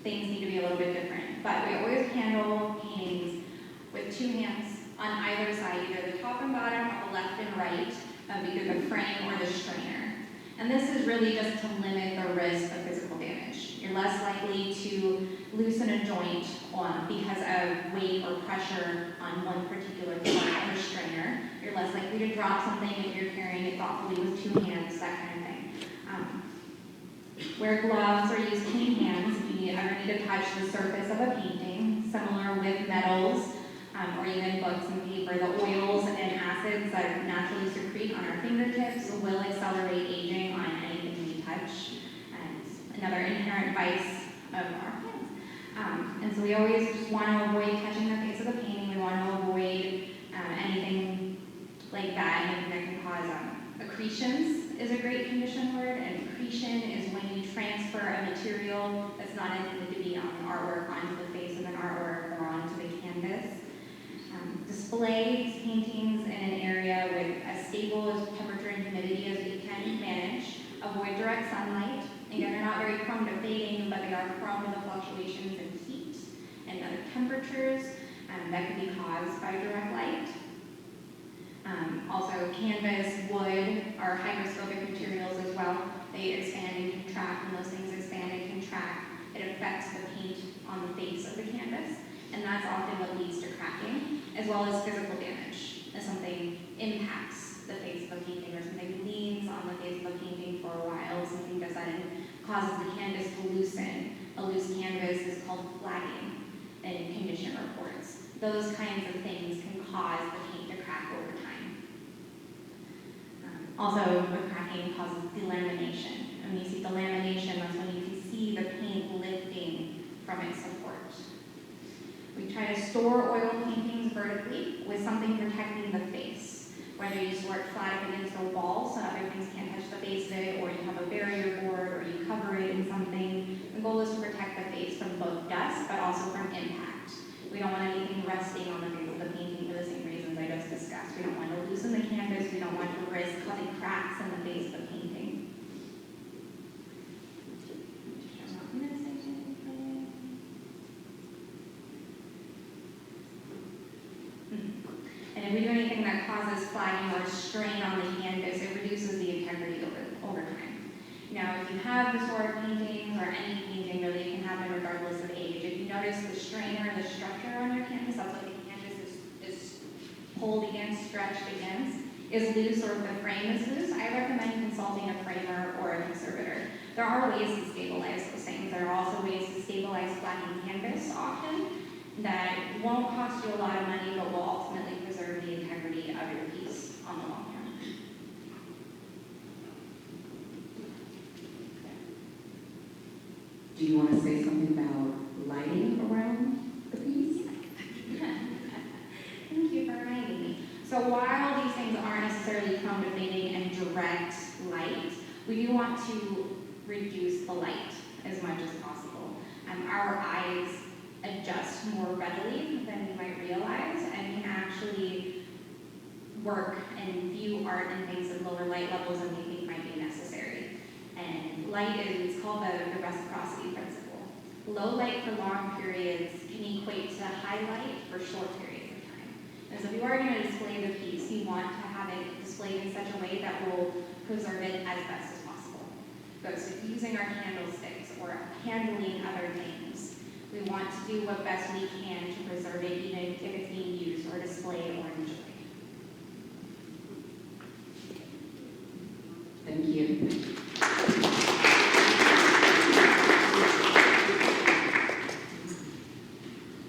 things need to be a little bit different. But we always handle paintings with two hands on either side, either the top and bottom or the left and right of either the frame or the strainer. And this is really just to limit the risk of physical damage. You're less likely to loosen a joint because of weight or pressure on one particular part of the strainer. You're less likely to drop something if you're carrying it thoughtfully with two hands, that kind of thing. Wear gloves or use clean hands if you ever need to touch the surface of a painting. Similar with metals or even books and paper. The oils and acids that naturally secrete on our fingertips will accelerate aging on anything we touch. And another inherent vice of our hands. And so we always just want to avoid touching the face of the painting. We want to avoid anything like that, anything that can cause accretions is a great condition word. And accretion is when you transfer a material that's not intended to be on the artwork onto the face of an artwork or onto the canvas. Display these paintings in an area with as stable as temperature and humidity as we can manage. Avoid direct sunlight. Again, they're not very prone to fading, but they are prone to the fluctuations in heat and other temperatures that can be caused by direct light. Also, canvas, wood are hygroscopic materials as well. They expand and contract. When those things expand and contract, it affects the paint on the face of the canvas. And that's often what leads to cracking, as well as physical damage. If something impacts the face of the painting or something leans on the face of the painting for a while, something does that and causes the canvas to loosen. A loose canvas is called flagging in condition reports. Those kinds of things can cause the paint to crack over time. Also, with cracking causes delamination. And when you see delamination, that's when you can see the paint lifting from its support. We try to store oil paintings vertically with something protecting the face. Whether you store it flat up against a wall so other things can't touch the face of it, or you have a barrier board, or you cover it in something. The goal is to protect the face from both dust, but also from impact. We don't want anything resting on the face of the painting for the same reasons I just discussed. We don't want to loosen the canvas. We don't want to risk causing cracks in the face of the painting. I'm not missing anything. And if we do anything that causes flagging or strain on the canvas, it reduces the integrity over time. Now, if you have historic paintings or any painting, really, it can happen regardless of age. If you notice the strainer, the structure on your canvas, that's what the canvas is pulled against, stretched against, is loose, or if the frame is loose, I recommend consulting a framer or a conservator. There are ways to stabilize those things. There are also ways to stabilize flagging canvas often that won't cost you a lot of money, but will ultimately preserve the integrity of your piece on the long term. Do you want to say something about lighting around the piece? Thank you for reminding me. So while these things aren't necessarily prone to fading and direct light, we do want to reduce the light as much as possible. Our eyes adjust more readily than we might realize, and can actually work and view art and things at lower light levels than we think might be necessary. And light is, it's called the reciprocity principle. Low light for long periods can equate to high light for short periods of time. And so if you are going to display the piece, you want to have it displayed in such a way that will preserve it as best as possible. So using our candlesticks or handling other things, we want to do what best we can to preserve it, even if it's being used or displayed or enjoyed. Thank you.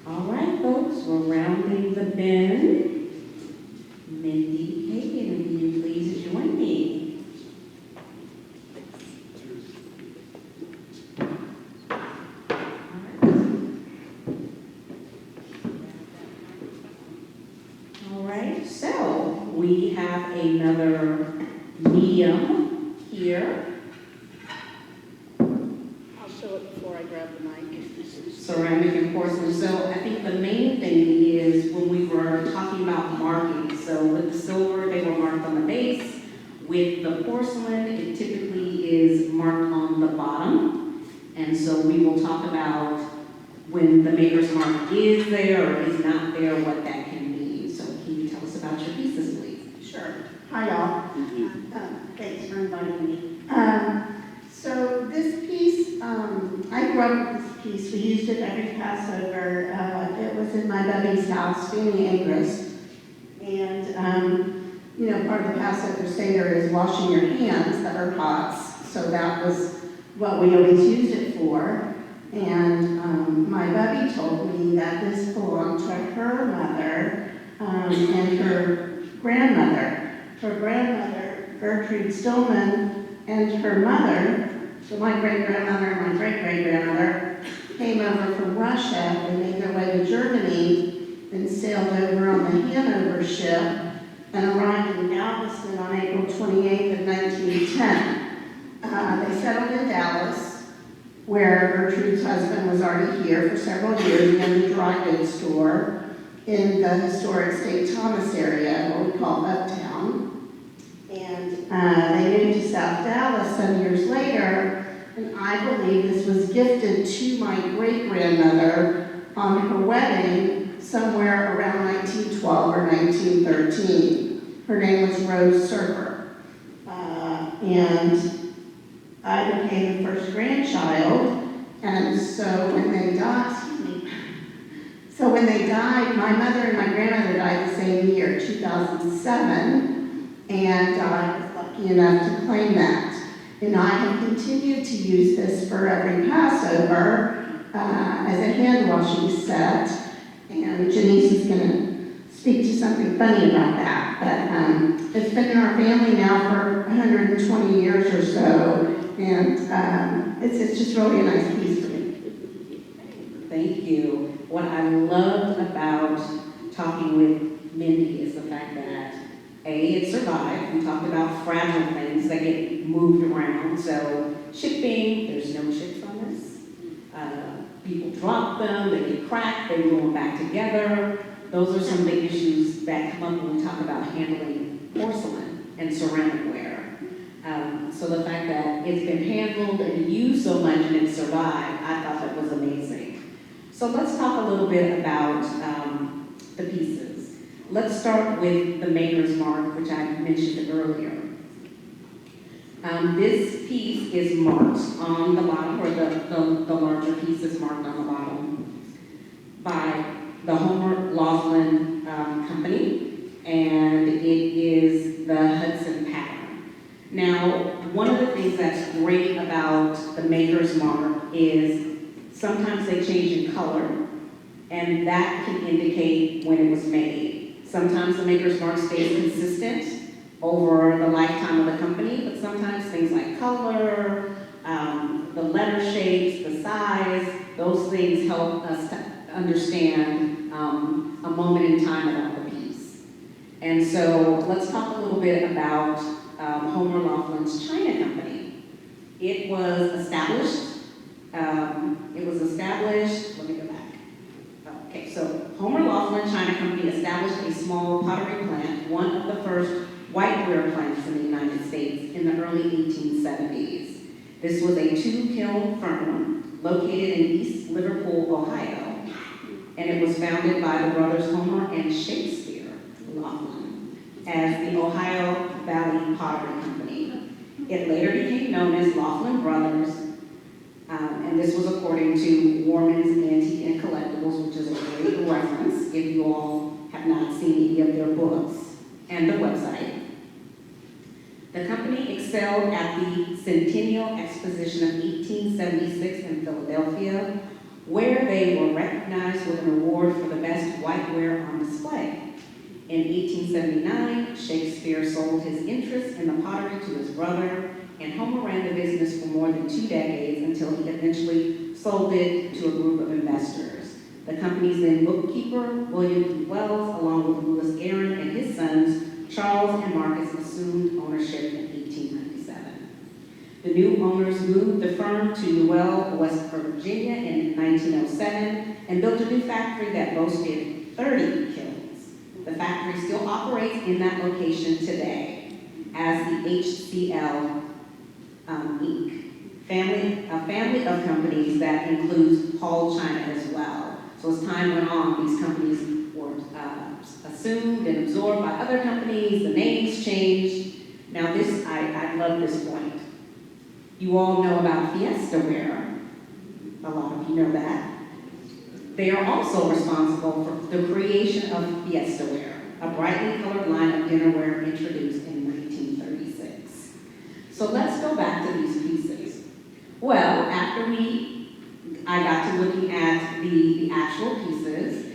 All right, folks, we're rounding the bend. Mindy Kagan, will you please join me? All right, so we have another medium here. I'll show it before I grab the mic. Ceramic and porcelain. So I think the main thing is when we were talking about marking, so with the silver, they were marked on the base. With the porcelain, it typically is marked on the bottom. And so we will talk about when the maker's mark is there or is not there, what that can mean. So can you tell us about your pieces, please? Sure. Hi, y'all. Thanks for inviting me. So this piece, I grew up with this piece. We used it every Passover. It was in my Bubby's house, Fanny Agrist. And, part of the Passover Seder is washing your hands that are hot. So that was what we always used it for. And my Bubby told me that this belonged to her mother and her grandmother. Her grandmother, Gertrude Stillman, and her mother, so my great-grandmother and my great-great-grandmother, came over from Russia and made their way to Germany and sailed over on the Hanover ship and arrived in Galveston on April 28th of 1910. They settled in Dallas, where Gertrude's husband was already here for several years in the dry goods store in the historic St. Thomas area, what we call Uptown. And they moved to South Dallas some years later, and I believe this was gifted to my great-grandmother on her wedding somewhere around 1912 or 1913. Her name was Rose Serper. And I became the first grandchild, and so when they died, my mother and my grandmother died the same year, 2007, and I was lucky enough to claim that. And I have continued to use this for every Passover as a hand washing set, and Jenice is going to speak to something funny about that. But it's been in our family now for 120 years or so, and it's just really a nice piece for me. Thank you. What I loved about talking with Mindy is the fact that, A, it survived. We talked about fragile things that get moved around. So shipping, there's no chips on this. People drop them, they get cracked, they glue them back together. Those are some big issues that come up when we talk about handling porcelain and ceramicware. So the fact that it's been handled and used so much and it survived, I thought that was amazing. So let's talk a little bit about the pieces. Let's start with the maker's mark, which I mentioned earlier. This piece is marked on the bottom, or the larger piece is marked on the bottom by the Homer Laughlin Company, and it is the Hudson pattern. Now, one of the things that's great about the maker's mark is sometimes they change in color, and that can indicate when it was made. Sometimes the maker's mark stays consistent over the lifetime of the company, but sometimes things like color, the letter shapes, the size, things help us to understand a moment in time about the piece. And so let's talk a little bit about Homer Laughlin's China Company. It was established, let me go back. Okay, so Homer Laughlin China Company established a small pottery plant, one of the first whiteware plants in the United States in the early 1870s. This was a two-kiln firm located in East Liverpool, Ohio, and it was founded by the brothers Homer and Shakespeare Laughlin as the Ohio Valley Pottery Company. It later became known as Laughlin Brothers, and this was according to Warman's Antique and Collectibles, which is a great reference if you all have not seen any of their books, and the website. The company excelled at the Centennial Exposition of 1876 in Philadelphia, where they were recognized with an award for the best whiteware on display. In 1879, Shakespeare sold his interest in the pottery to his brother, and Homer ran the business for more than 2 decades until he eventually sold it to a group of investors. The company's then bookkeeper, William E. Wells, along with Louis Aaron and his sons, Charles and Marcus, assumed ownership in 1897. The new owners moved the firm to Newell, West Virginia in 1907 and built a new factory that boasted 30 kilns. The factory still operates in that location today as the HCL Inc. A family of companies that includes Hall China as well. So as time went on, these companies were assumed and absorbed by other companies, the names changed. Now this, I love this point. You all know about Fiesta Ware. A lot of you know that. They are also responsible for the creation of Fiesta Ware, a brightly colored line of dinnerware introduced in 1936. So let's go back to these pieces. Well, after I got to looking at the actual pieces,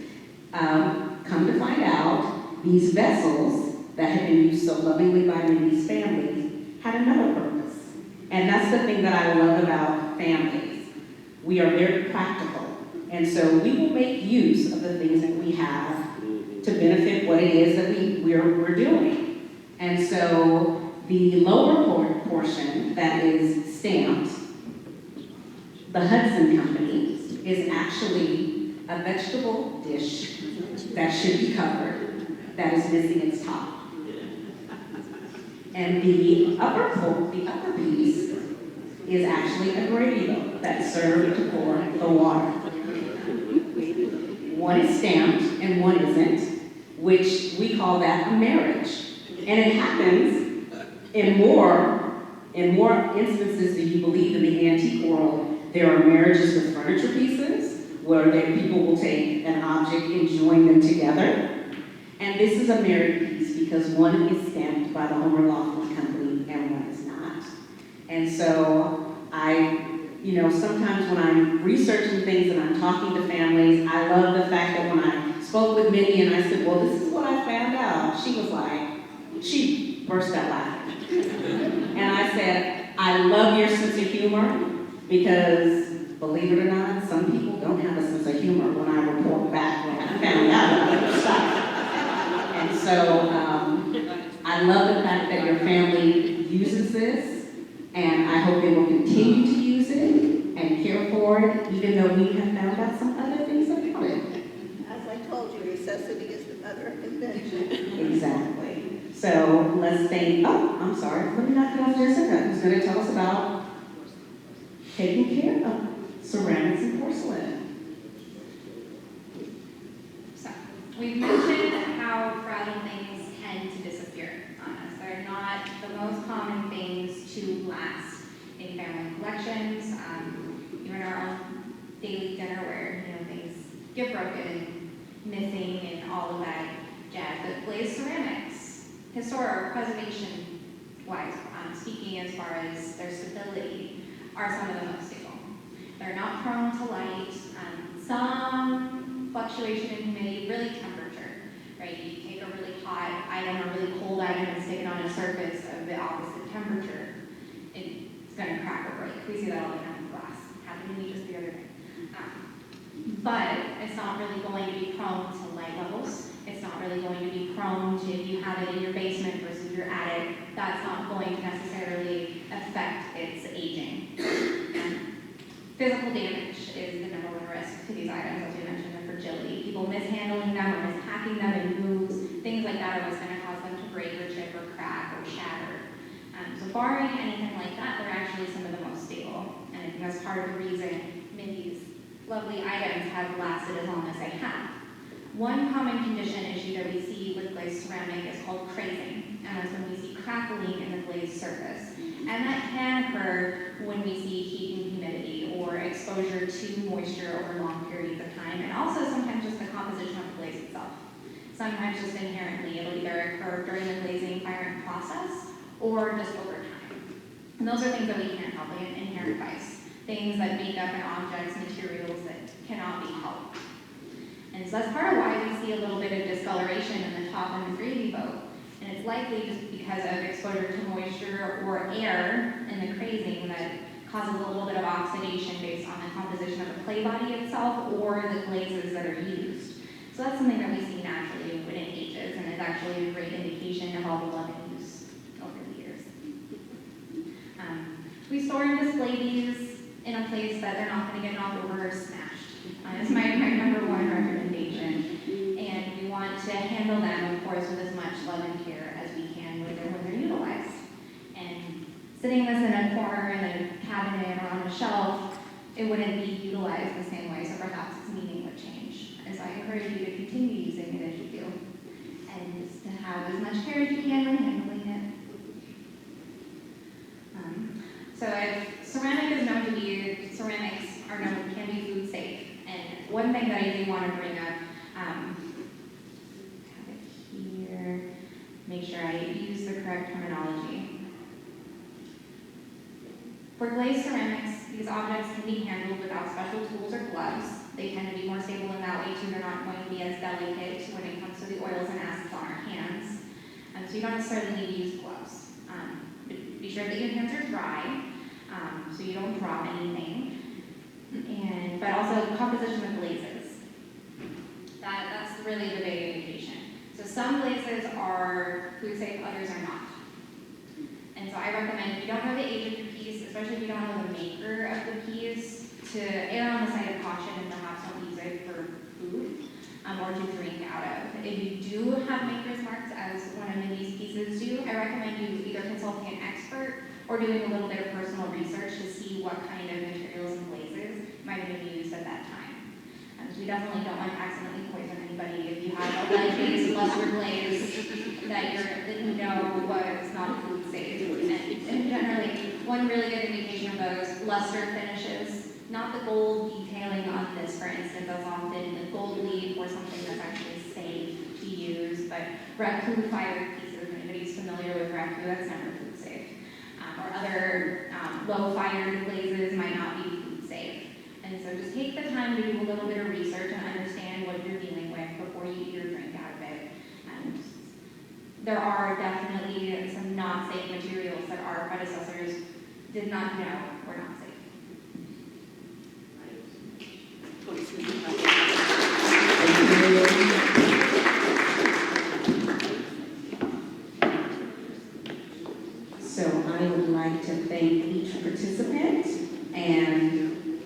come to find out, these vessels that had been used so lovingly by Minnie's family had another purpose. And that's the thing that I love about families. We are very practical. And so we will make use of the things that we have to benefit what it is that we're doing. And so the lower portion that is stamped, the Hudson Company, is actually a vegetable dish that should be covered, that is missing its top. And the upper piece is actually a gravy boat that's served to pour the water. One is stamped and one isn't, which we call that a marriage. And it happens in more instances than you believe in the antique world. There are marriages with furniture pieces, where people will take an object and join them together. And this is a married piece because one is stamped by the Homer Laughlin Company and one is not. And so sometimes when I'm researching things and I'm talking to families, I love the fact that when I spoke with Minnie and I said, well, this is what I found out, she burst out laughing. And I said, I love your sense of humor because, believe it or not, some people don't have a sense of humor when I report back when I found out about stuff. And so I love the fact that your family uses this, and I hope they will continue to use it and care for it, even though we have found out some other things about it. As I told you, necessity is the mother of invention. Exactly. So let's thank, I'm sorry, let me knock it off Jessica, who's going to tell us about taking care of ceramics and porcelain. So, we've mentioned how fragile things tend to disappear on us. They're not the most common things to last in family collections, even our own daily dinnerware, things get broken and missing and all of that jazz. But glazed ceramics, historic preservation-wise, speaking as far as their stability, are some of the most stable. They're not prone to light, some fluctuation in humidity, really temperature, right? You take a really hot item or really cold item and stick it on a surface of the opposite temperature, it's going to crack or break. We see that all the time in glass. Happened to me just the other day. but it's not really going to be prone to light levels. It's not really going to be prone to, if you have it in your basement versus your attic, that's not going to necessarily affect its aging. Physical damage is the number one risk to these items, as we mentioned, the fragility. People mishandling them or mishacking them in moves, things like that are what's going to cause them to break or chip or crack or shatter. So barring anything like that, they're actually some of the most stable. And I think that's part of the reason Mindy's lovely items have lasted as long as they have. One common condition issue that we see with glazed ceramic is called crazing, and that's when we see crackling in the glazed surface. And that can occur when we see heat and humidity or exposure to moisture over long periods of time, and also sometimes just the composition of the glaze itself. Sometimes just inherently, it'll either occur during the glazing firing process or just over time. And those are things that we can't help, like inherent vice, things that make up an object's materials that cannot be helped. And so that's part of why we see a little bit of discoloration in the top and the gravy boat. And it's likely just because of exposure to moisture or air in the crazing that causes a little bit of oxidation based on the composition of the clay body itself or the glazes that are used. So that's something that we see naturally when it ages, and it's actually a great indication of all the love and use over the years. We store and display these in a place that they're not going to get knocked over or smashed. That's my number one recommendation. And we want to handle them, of course, with as much love and care as we can when they're utilized. And sitting this in a corner in a cabinet or on a shelf, it wouldn't be utilized the same way, so perhaps its meaning would change. And so I encourage you to continue using it as you do, and just to have as much care as you can when handling it. So if ceramic is known to be, ceramics are known, can be food safe. And one thing that I do want to bring up, have it here, make sure I use the correct terminology. For glazed ceramics, these objects can be handled without special tools or gloves. They tend to be more stable in that way too. They're not going to be as delicate when it comes to the oils and acids on our hands. So you don't necessarily need to use gloves. Be sure that your hands are dry, so you don't drop anything. But also composition of glazes. That's really the big indication. So some glazes are food safe, others are not. And so I recommend, if you don't know the age of your piece, especially if you don't know the maker of the piece, to err on the side of caution and perhaps don't use it for food or to drink out of. If you do have maker's marks, as one of these pieces do, I recommend you either consulting an expert or doing a little bit of personal research to see what kind of materials and glazes might have been used at that time. So we definitely don't want to accidentally poison anybody. If you have a lead-based luster glaze that you know was not food safe. And generally, one really good indication of those luster finishes, not the gold detailing on this, for instance, as often the gold leaf or something that's actually safe to use, but raku fired pieces, if anybody's familiar with raku, that's never food safe. Or other low fired glazes might not be food safe. And so just take the time to do a little bit of research and understand what you're dealing with before you eat or drink out of it. And there are definitely some not safe materials that our predecessors did not know were not safe. So I would like to thank each participant, and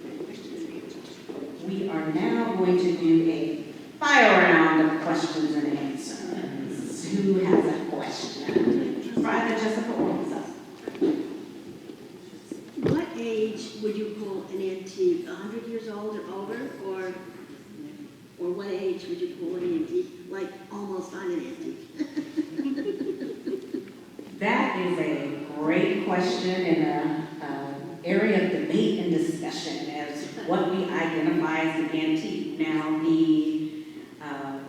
we are now going to do a fire round of questions and answers. Who has a question? Private Jessica Ormsa. What age would you pull an antique? 100 years old or older, or what age would you pull an antique? Like almost find an antique. That is a great question and an area of debate and discussion as what we identify as an antique. Now,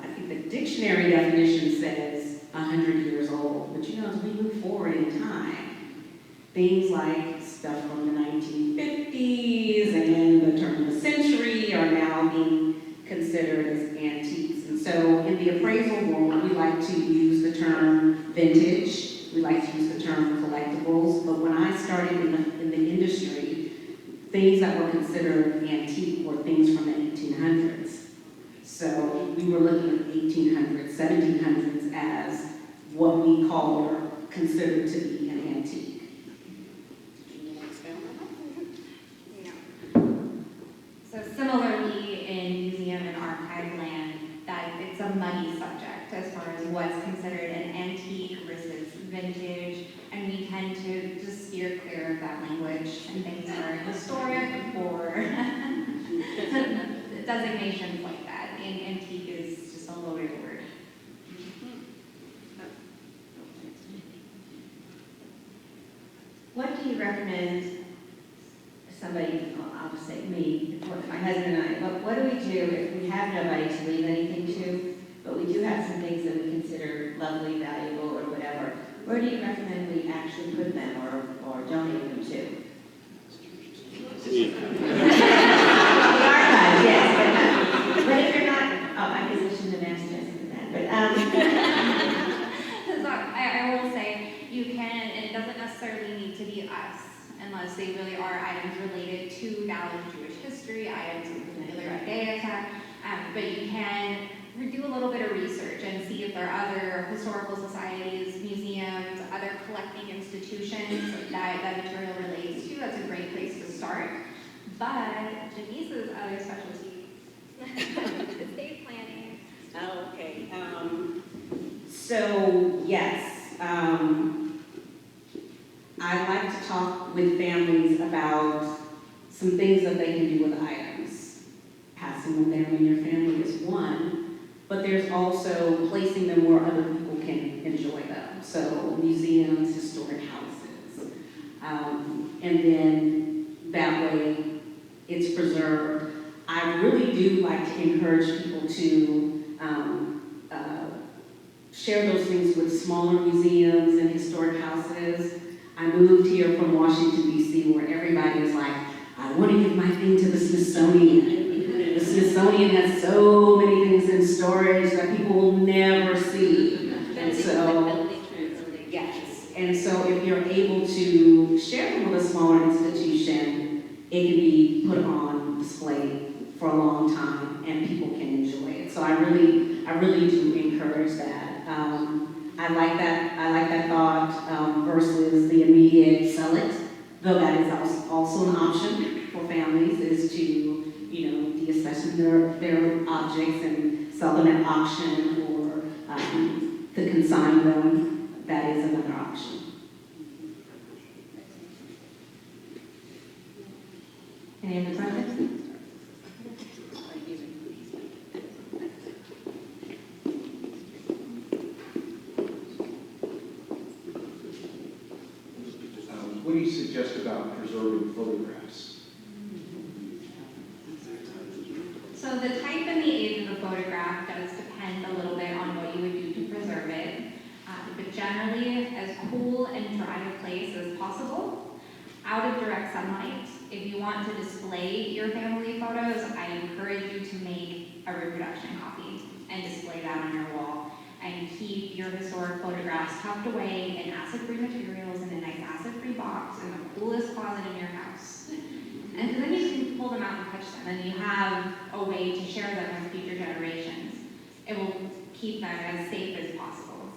I think the dictionary definition says 100 years old, but you know, as we move forward in time, things like stuff from the 1950s and the turn of the century are now being considered as antiques. And so in the appraisal world, we like to use the term vintage. We like to use the term collectibles. But when I started in the industry, things that were considered antique were things from the 1800s. So we were looking at 1800s, 1700s as what we call or considered to be an antique. So similarly, in museum and archive land, that it's a muddy subject as far as what's considered an antique versus vintage, and we tend to just steer clear of that language and things that are historic or designations like that. And antique is just a loaded word. What do you recommend somebody, I'll just say me, my husband and I, what do we do if we have nobody to leave anything to, but we do have some things that we consider lovely, valuable, or whatever? Where do you recommend we actually put them or donate them to? The archives, yes, but if you're not, I guess I shouldn't have asked Jessica that, but, So I will say, you can, and it doesn't necessarily need to be us, unless they really are items related to Dallas Jewish history, items in particular at Judaica, but you can do a little bit of research and see if there are other historical societies, museums, other collecting institutions that material relates to. That's a great place to start. But Jenice's other specialty is estate planning. Oh, okay. So, yes. I like to talk with families about some things that they can do with items. Passing them there in your family is one, but there's also placing them where other people can enjoy them. So museums, historic houses. And then that way it's preserved. I really do like to encourage people to share those things with smaller museums and historic houses. I moved here from Washington, D.C., where everybody is like, I want to give my thing to the Smithsonian. The Smithsonian has so many things in storage that people will never see. And so, yes. And so if you're able to share them with a smaller institution, it can be put on display for a long time and people can enjoy it. So I really do encourage that. I like that thought versus the immediate sell it, though that is also an option for families, is to, deassess their objects and sell them at auction or to consign them. That is another option. Any other questions? What do you suggest about preserving photographs? So the type and the age of the photograph does depend a little bit on what you would do to preserve it. But generally, as cool and dry a place as possible, out of direct sunlight. If you want to display your family photos, I encourage you to make a reproduction copy and display that on your wall. And keep your historic photographs tucked away in acid-free materials in a nice acid-free box in the coolest closet in your house. And then you can pull them out and touch them, and you have a way to share them with future generations. It will keep them as safe as possible.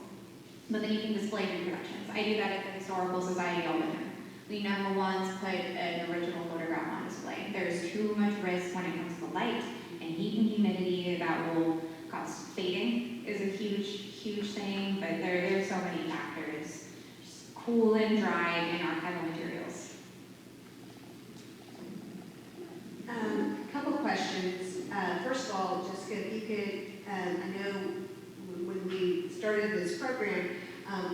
But then you can display reproductions. I do that at the Historical Society all the time. We never once put an original photograph on display. There's too much risk when it comes to light and heat and humidity that will cause fading is a huge thing, but there's so many factors. Just cool and dry in archival materials. A couple questions. First of all, Jessica, if you could, I know when we started this program,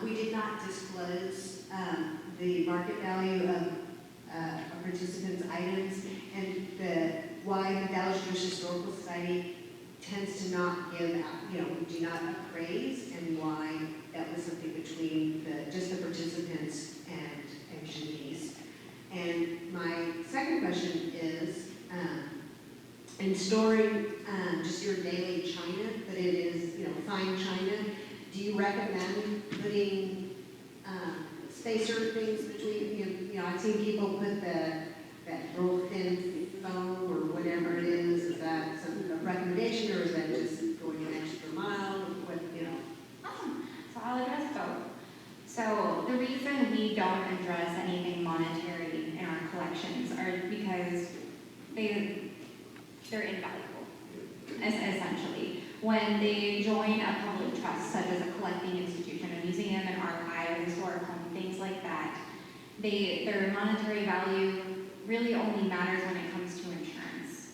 we did not disclose the market value of participants' items and why the Dallas Jewish Historical Society tends to not give out, we do not appraise, and why that was something between just the participants and Genice. And my second question is, in storing just your daily china, that it is, fine china, do you recommend putting spacer things between, I've seen people put that real thin because they're invaluable, essentially. When they join a public trust, such as a collecting institution, a museum, an archive, a historic home, things like that, their monetary value really only matters when it comes to insurance.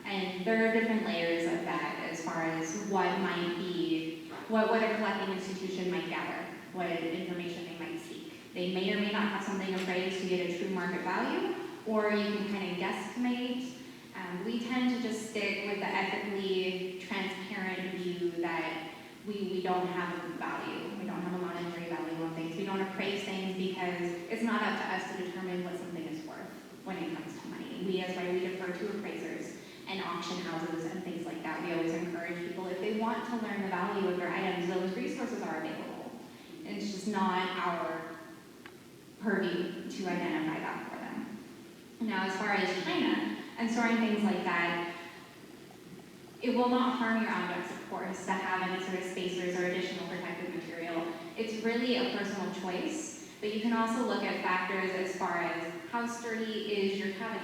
And there are different layers of that as far as what might be, what a collecting institution might gather, what information they might seek. They may or may not have something appraised to get a true market value, or you can kind of guesstimate. We tend to just stick with the ethically transparent view that we don't have a value. We don't have a monetary value on things. We don't appraise things because it's not up to us to determine what something is worth when it comes to money. We defer to appraisers and auction houses and things like that. We always encourage people, if they want to learn the value of their items, those resources are available. And it's just not our purview to identify that for them. Now, as far as China and storing things like that, it will not harm your objects, of course, to have any sort of spacers or additional protective material. It's really a personal choice, but you can also look at factors as far as how sturdy is your cabinet?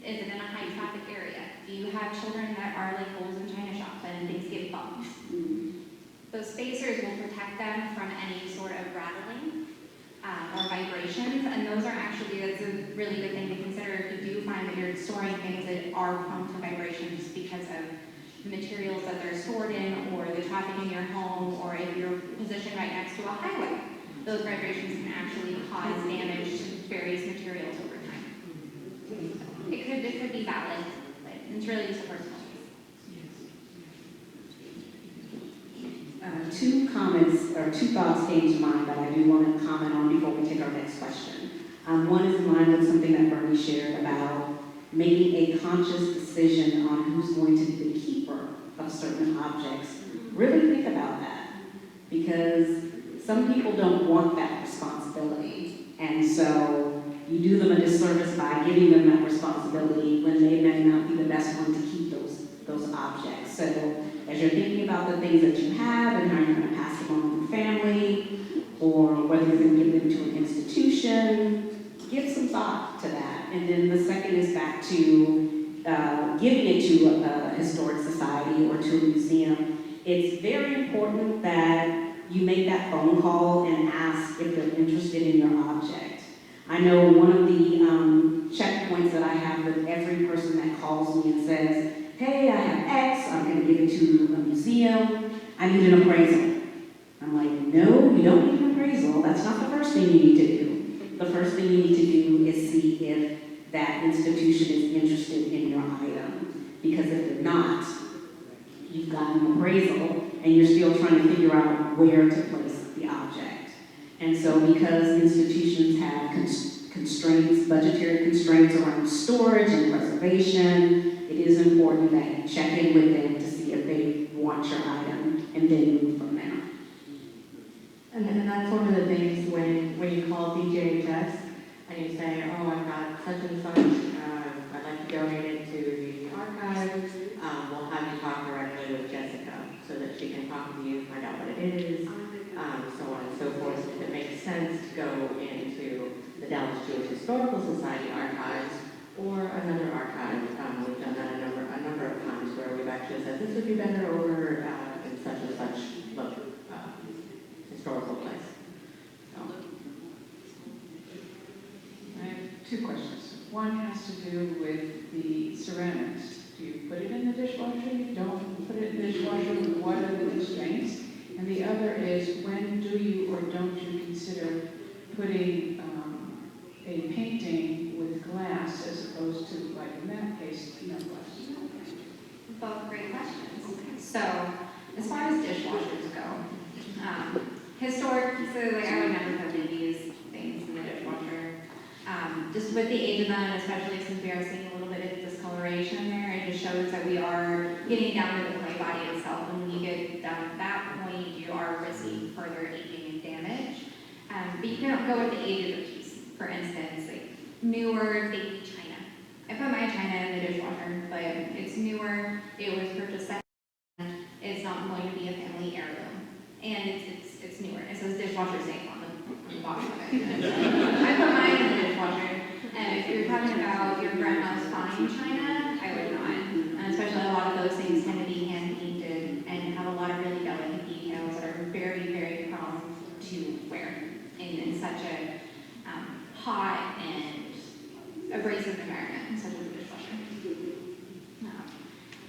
Is it in a high traffic area? Do you have children that are like holes in china shops and things get bumped? Those spacers will protect them from any sort of rattling or vibrations, and those are actually, that's a really good thing to consider if you do find that you're storing things that are prone to vibrations because of the materials that they're stored in, or the traffic in your home, or if you're positioned right next to a highway. Those vibrations can actually cause damage to various materials over time. It could be valid, but it's really just a personal choice. Two comments, or two thoughts came to mind that I do want to comment on before we take our next question. One is in line with something that Bernie shared about making a conscious decision on who's going to be the keeper of certain objects. Really think about that, because some people don't want that responsibility, and so you do them a disservice by giving them that responsibility when they may not be the best one to keep those objects. So as you're thinking about the things that you have and how you're going to pass them on to your family, or whether you're going to give them to an institution, give some thought to that. And then the second is back to giving it to a historic society or to a museum. It's very important that you make that phone call and ask if they're interested in your object. I know one of the checkpoints that I have with every person that calls me and says, hey, I have X, I'm going to give it to a museum, I need an appraisal. I'm like, no, you don't need an appraisal. That's not the first thing you need to do. The first thing you need to do is see if that institution is interested in your item. Because if they're not, you've got an appraisal and you're still trying to figure out where to place the object. And so because institutions have constraints, budgetary constraints around storage and preservation, it is important that you check in with them to see if they want your item and then move from there. And that's one of the things when you call DJHS and you say, oh, I've got such and such, I'd like to donate it to the archive, we'll have you talk directly with Jessica so that she can talk to you, find out what it is, so on and so forth. If it makes sense to go into the Dallas Jewish Historical Society archives or another archive. We've done that a number of times where we've actually said this would be better over in such and such historical place. So. I have two questions. One has to do with the ceramics. Do you put it in the dishwasher? You don't put it in the dishwasher? What are the constraints? And the other is, when do you or don't you consider putting a painting with glass as opposed to, like in that case, no glass? Both great questions. So, as far as dishwashers go, historic pieces, like I would never put these things in the dishwasher. Just with the age of them, and especially since we are seeing a little bit of discoloration there, it just shows that we are getting down to the clay body itself. And when you get down to that point, you are risking further aging and damage. But you can go with the age of the piece. For instance, like newer baby china. I put my china in the dishwasher, but it's newer. It was purchased second. It's not going to be a family heirloom, and it's newer. It says dishwasher safe on the bottom of it. I put mine in the dishwasher, and if you're abrasive environment, such as a dishwasher.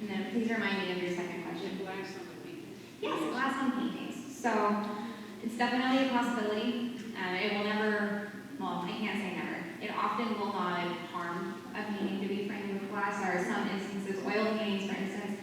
And then please remind me of your second question. Glass on the painting. Yes, glass on paintings. So it's definitely a possibility. It will never, well, I can't say never. It often will not harm a painting to be framed with glass. There are some instances, oil paintings for instance,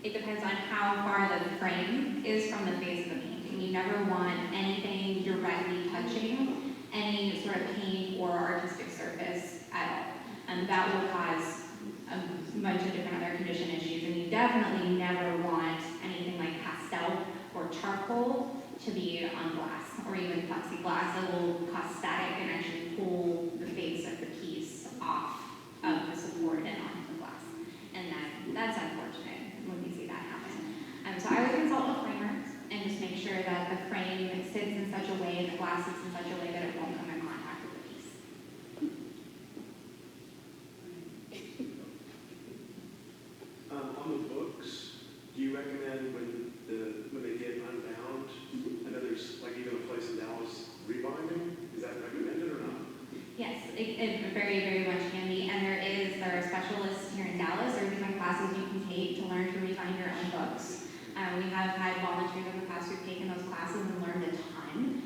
it depends on how far the frame is from the face of the painting. You never want anything directly touching any sort of paint or artistic surface at all. And that will cause a bunch of different other condition issues. And you definitely never want anything like pastel or charcoal to be on glass or even plexiglass. It will cause static and actually pull the face of the piece off of the support and onto the glass. And that's unfortunate when we see that happen. So I would consult a framer and just make sure that the frame sits in such a way, the glass sits in such a way that it won't come in contact with the piece. On the books, do you recommend when they get unbound, I know there's like even a place in Dallas rebinding, is that recommended or not? Yes, it very, very much can be, and there are specialists here in Dallas. There are different classes you can take to learn to rebind your own books. We have had volunteers in the past who've taken those classes and learned a ton,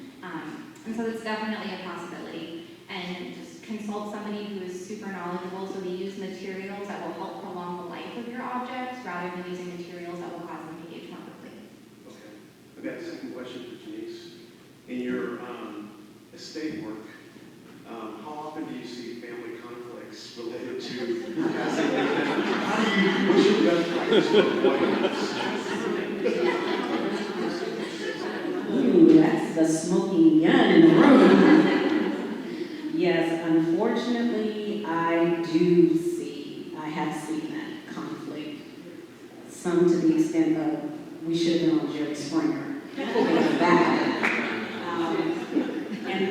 and so it's definitely a possibility. And just consult somebody who is super knowledgeable, so we use materials that will help prolong the life of your objects rather than using materials that will cause them to age more quickly. Okay. I've got a second question for Jenice. In your estate work, how often do you see family conflicts related to passing things down? How do you push your best practice to avoid this? Ooh, that's the smoking gun in the room. Yes, unfortunately, I have seen that conflict. Some to the extent of, we should have been on Jerry Springer.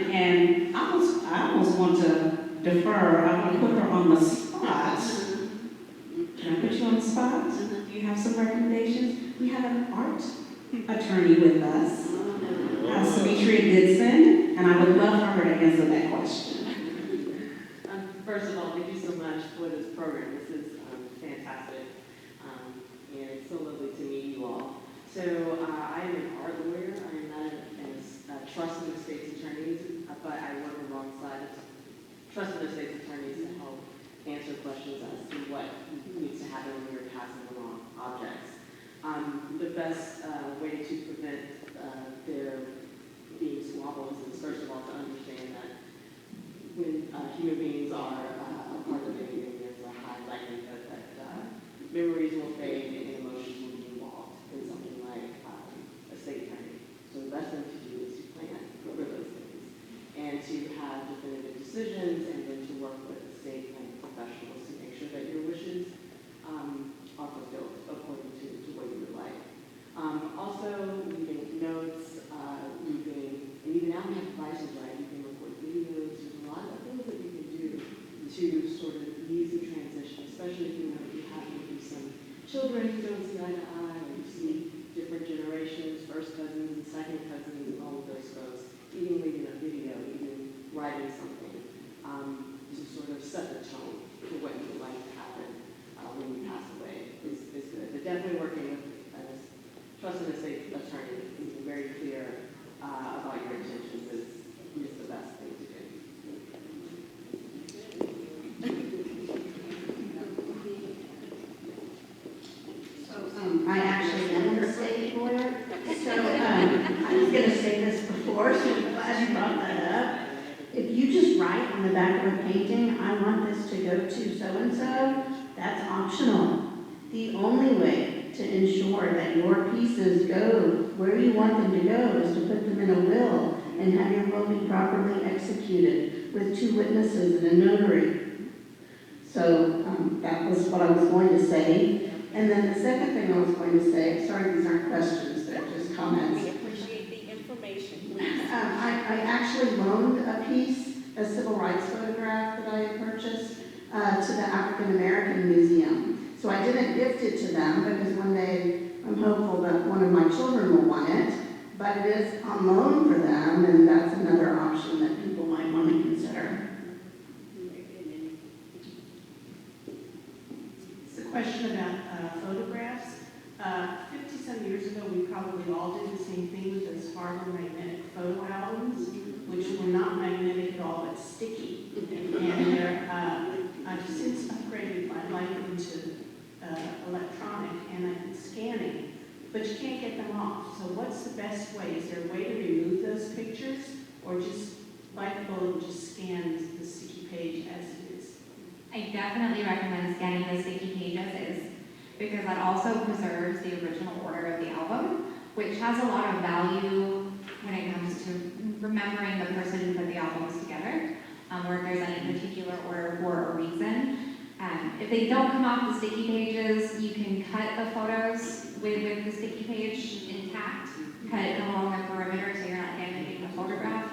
And I almost want to defer, I want to put her on the spot. Can I put you on the spot? Do you have some recommendations? We have an art attorney with us, Symmetria Goodson, and I would love for her to answer that question. First of all, thank you so much for this program. This is fantastic, and it's so lovely to meet you all. So I am an art lawyer. I am not a trust and estates attorney, but I work alongside trust and estates attorneys to help answer questions as to what needs to happen when you're passing along objects. The best way to prevent there being squabbles is, first of all, to understand that when human beings are a part of anything, there's a high likelihood that memories will fade and emotions will be involved in something like estate planning. So the best thing to do is to plan for those things and to have definitive decisions and then to work with estate planning professionals to make sure that your wishes are fulfilled according to what you would like. Also, leaving notes, and even now we have devices, right? You can record videos. There's a lot of things that you can do to sort of ease the transition, especially if you know you have maybe some children who don't see eye to eye, or you see different generations, first cousins and second cousins, and all of those folks. Even leaving a video, even writing something to sort of set the tone for what you would like to happen when you pass away is good. But definitely working with a trust and estate attorney and being very clear about your intentions is the best thing to do. I actually am an estate lawyer, so I was going to say this before, so I'm glad you brought that up. If you just write on the back of a painting, I want this to go to so-and-so, that's optional. The only way to ensure that your pieces go where you want them to go is to put them in a will and have your will be properly executed with 2 witnesses and a notary. So that was what I was going to say. And then the second thing I was going to say, sorry, these aren't questions, they're just comments. We appreciate the information. I actually loaned a piece, a civil rights photograph that I had purchased to the African American Museum. So I didn't gift it to them because one day I'm hopeful that one of my children will want it, but it is on loan for them, and that's another option that people might want to consider. question about photographs. 50-some years ago, we probably all did the same thing with those horrible magnetic photo albums, which were not magnetic at all, but sticky. And I've since upgraded my life into electronic and I'm scanning, but you can't get them off. So what's the best way? Is there a way to remove those pictures, or just like a bullet, just scan the sticky page as it is? I definitely recommend scanning the sticky page as is, because that also preserves the original order of the album, which has a lot of value when it comes to remembering the person who put the albums together, or if there's any particular order for a reason. If they don't come off the sticky pages, you can cut the photos with the sticky page intact, cut it along the perimeter so you're not damaging the photograph.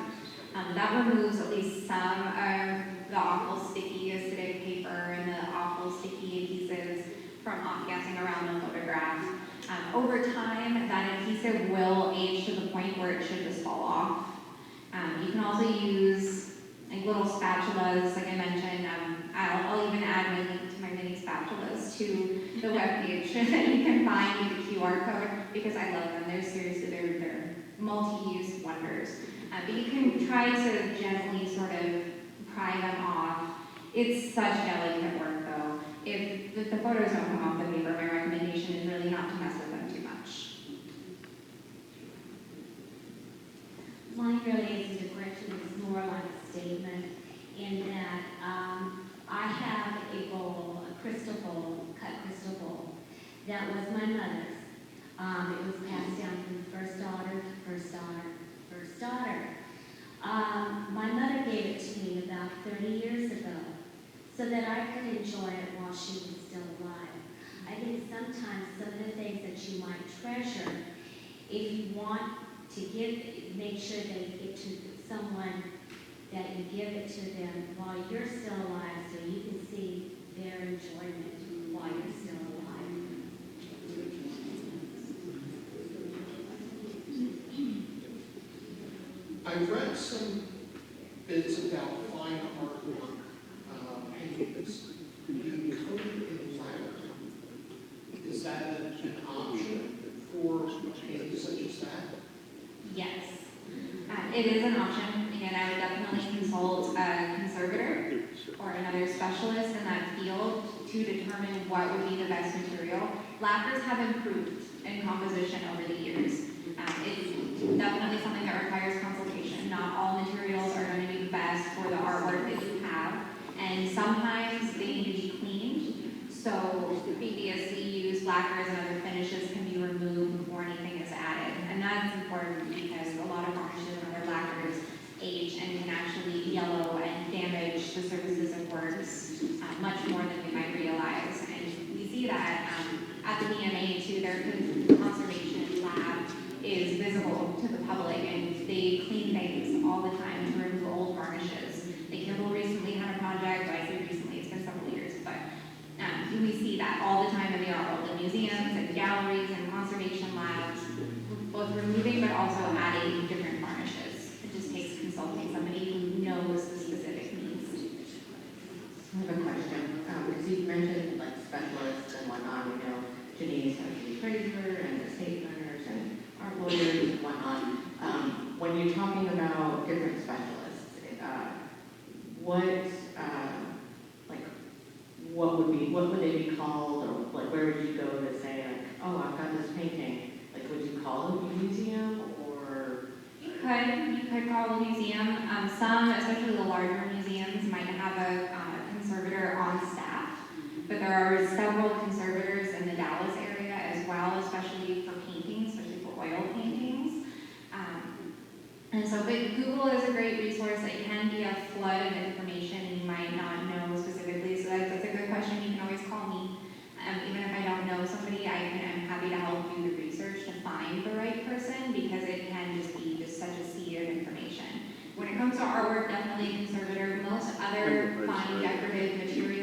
That removes at least some of the awful sticky acidic paper and the awful sticky adhesives from off-gassing around the photograph. Over time, that adhesive will age to the point where it should just fall off. You can also use like little spatulas, like I mentioned. I'll even add my link to my mini spatulas to the webpage that you can find with the QR code, because I love them. They're seriously, they're multi-use wonders. But you can try to gently sort of pry them off. It's such delicate work though. If the photos don't come off the paper, my recommendation is really not to mess with them too much. Mine really isn't a question, it's more like a statement in that I have a bowl, a crystal bowl, cut crystal bowl, that was my mother's. It was passed down from first daughter to first daughter, first daughter. My mother gave it to me about 30 years ago so that I could enjoy it while she was still alive. I think sometimes some of the things that you might treasure, if you want to give, make sure that you get to someone that you give it to them while you're still alive so you can see their enjoyment while you're still alive. I've read some bits about fine artwork paintings being coated in lacquer. Is that an option for paintings such as that? Yes, it is an option. Again, I would definitely consult a conservator or another specialist in that field to determine what would be the best material. Lacquers have improved in composition over the years. It's definitely something that requires consultation. Not all materials are going to be the best for the artwork that you have, and sometimes they need to be cleaned. So previously used lacquers and other finishes can be removed before anything is added, and that's important because a lot of varnishes and other lacquers age and can actually yellow and damage the surfaces of works much more than we might realize. And we see that at the BMA too. Their conservation lab is visible to the public, and they clean things all the time to remove old varnishes. They Kimball recently had a project, I say recently, it's been several years, but we see that all the time in the art world, in museums and galleries and conservation labs, both removing but also adding different varnishes. It just takes consulting somebody who knows the specific needs. I have a question, because you've mentioned like specialists and whatnot, you know, Jenice has the appraiser and the state planners and art lawyers and whatnot. When you're talking about different specialists, what would they be called, or like where would you go to say like, oh, I've got this painting? Like, would you call it a museum or? You could call the museum. Some, especially the larger museums, might have a conservator on staff, but there are several conservators in the Dallas area as well, especially for paintings, especially for oil paintings. And so, but Google is a great resource. It can be a flood of information and you might not know specifically, so that's a good question. You can always call me. Even if I don't know somebody, I'm happy to help do the research to find the right person, because it can just be just such a sea of information. When it comes to artwork, definitely a conservator. Most other fine decorative materials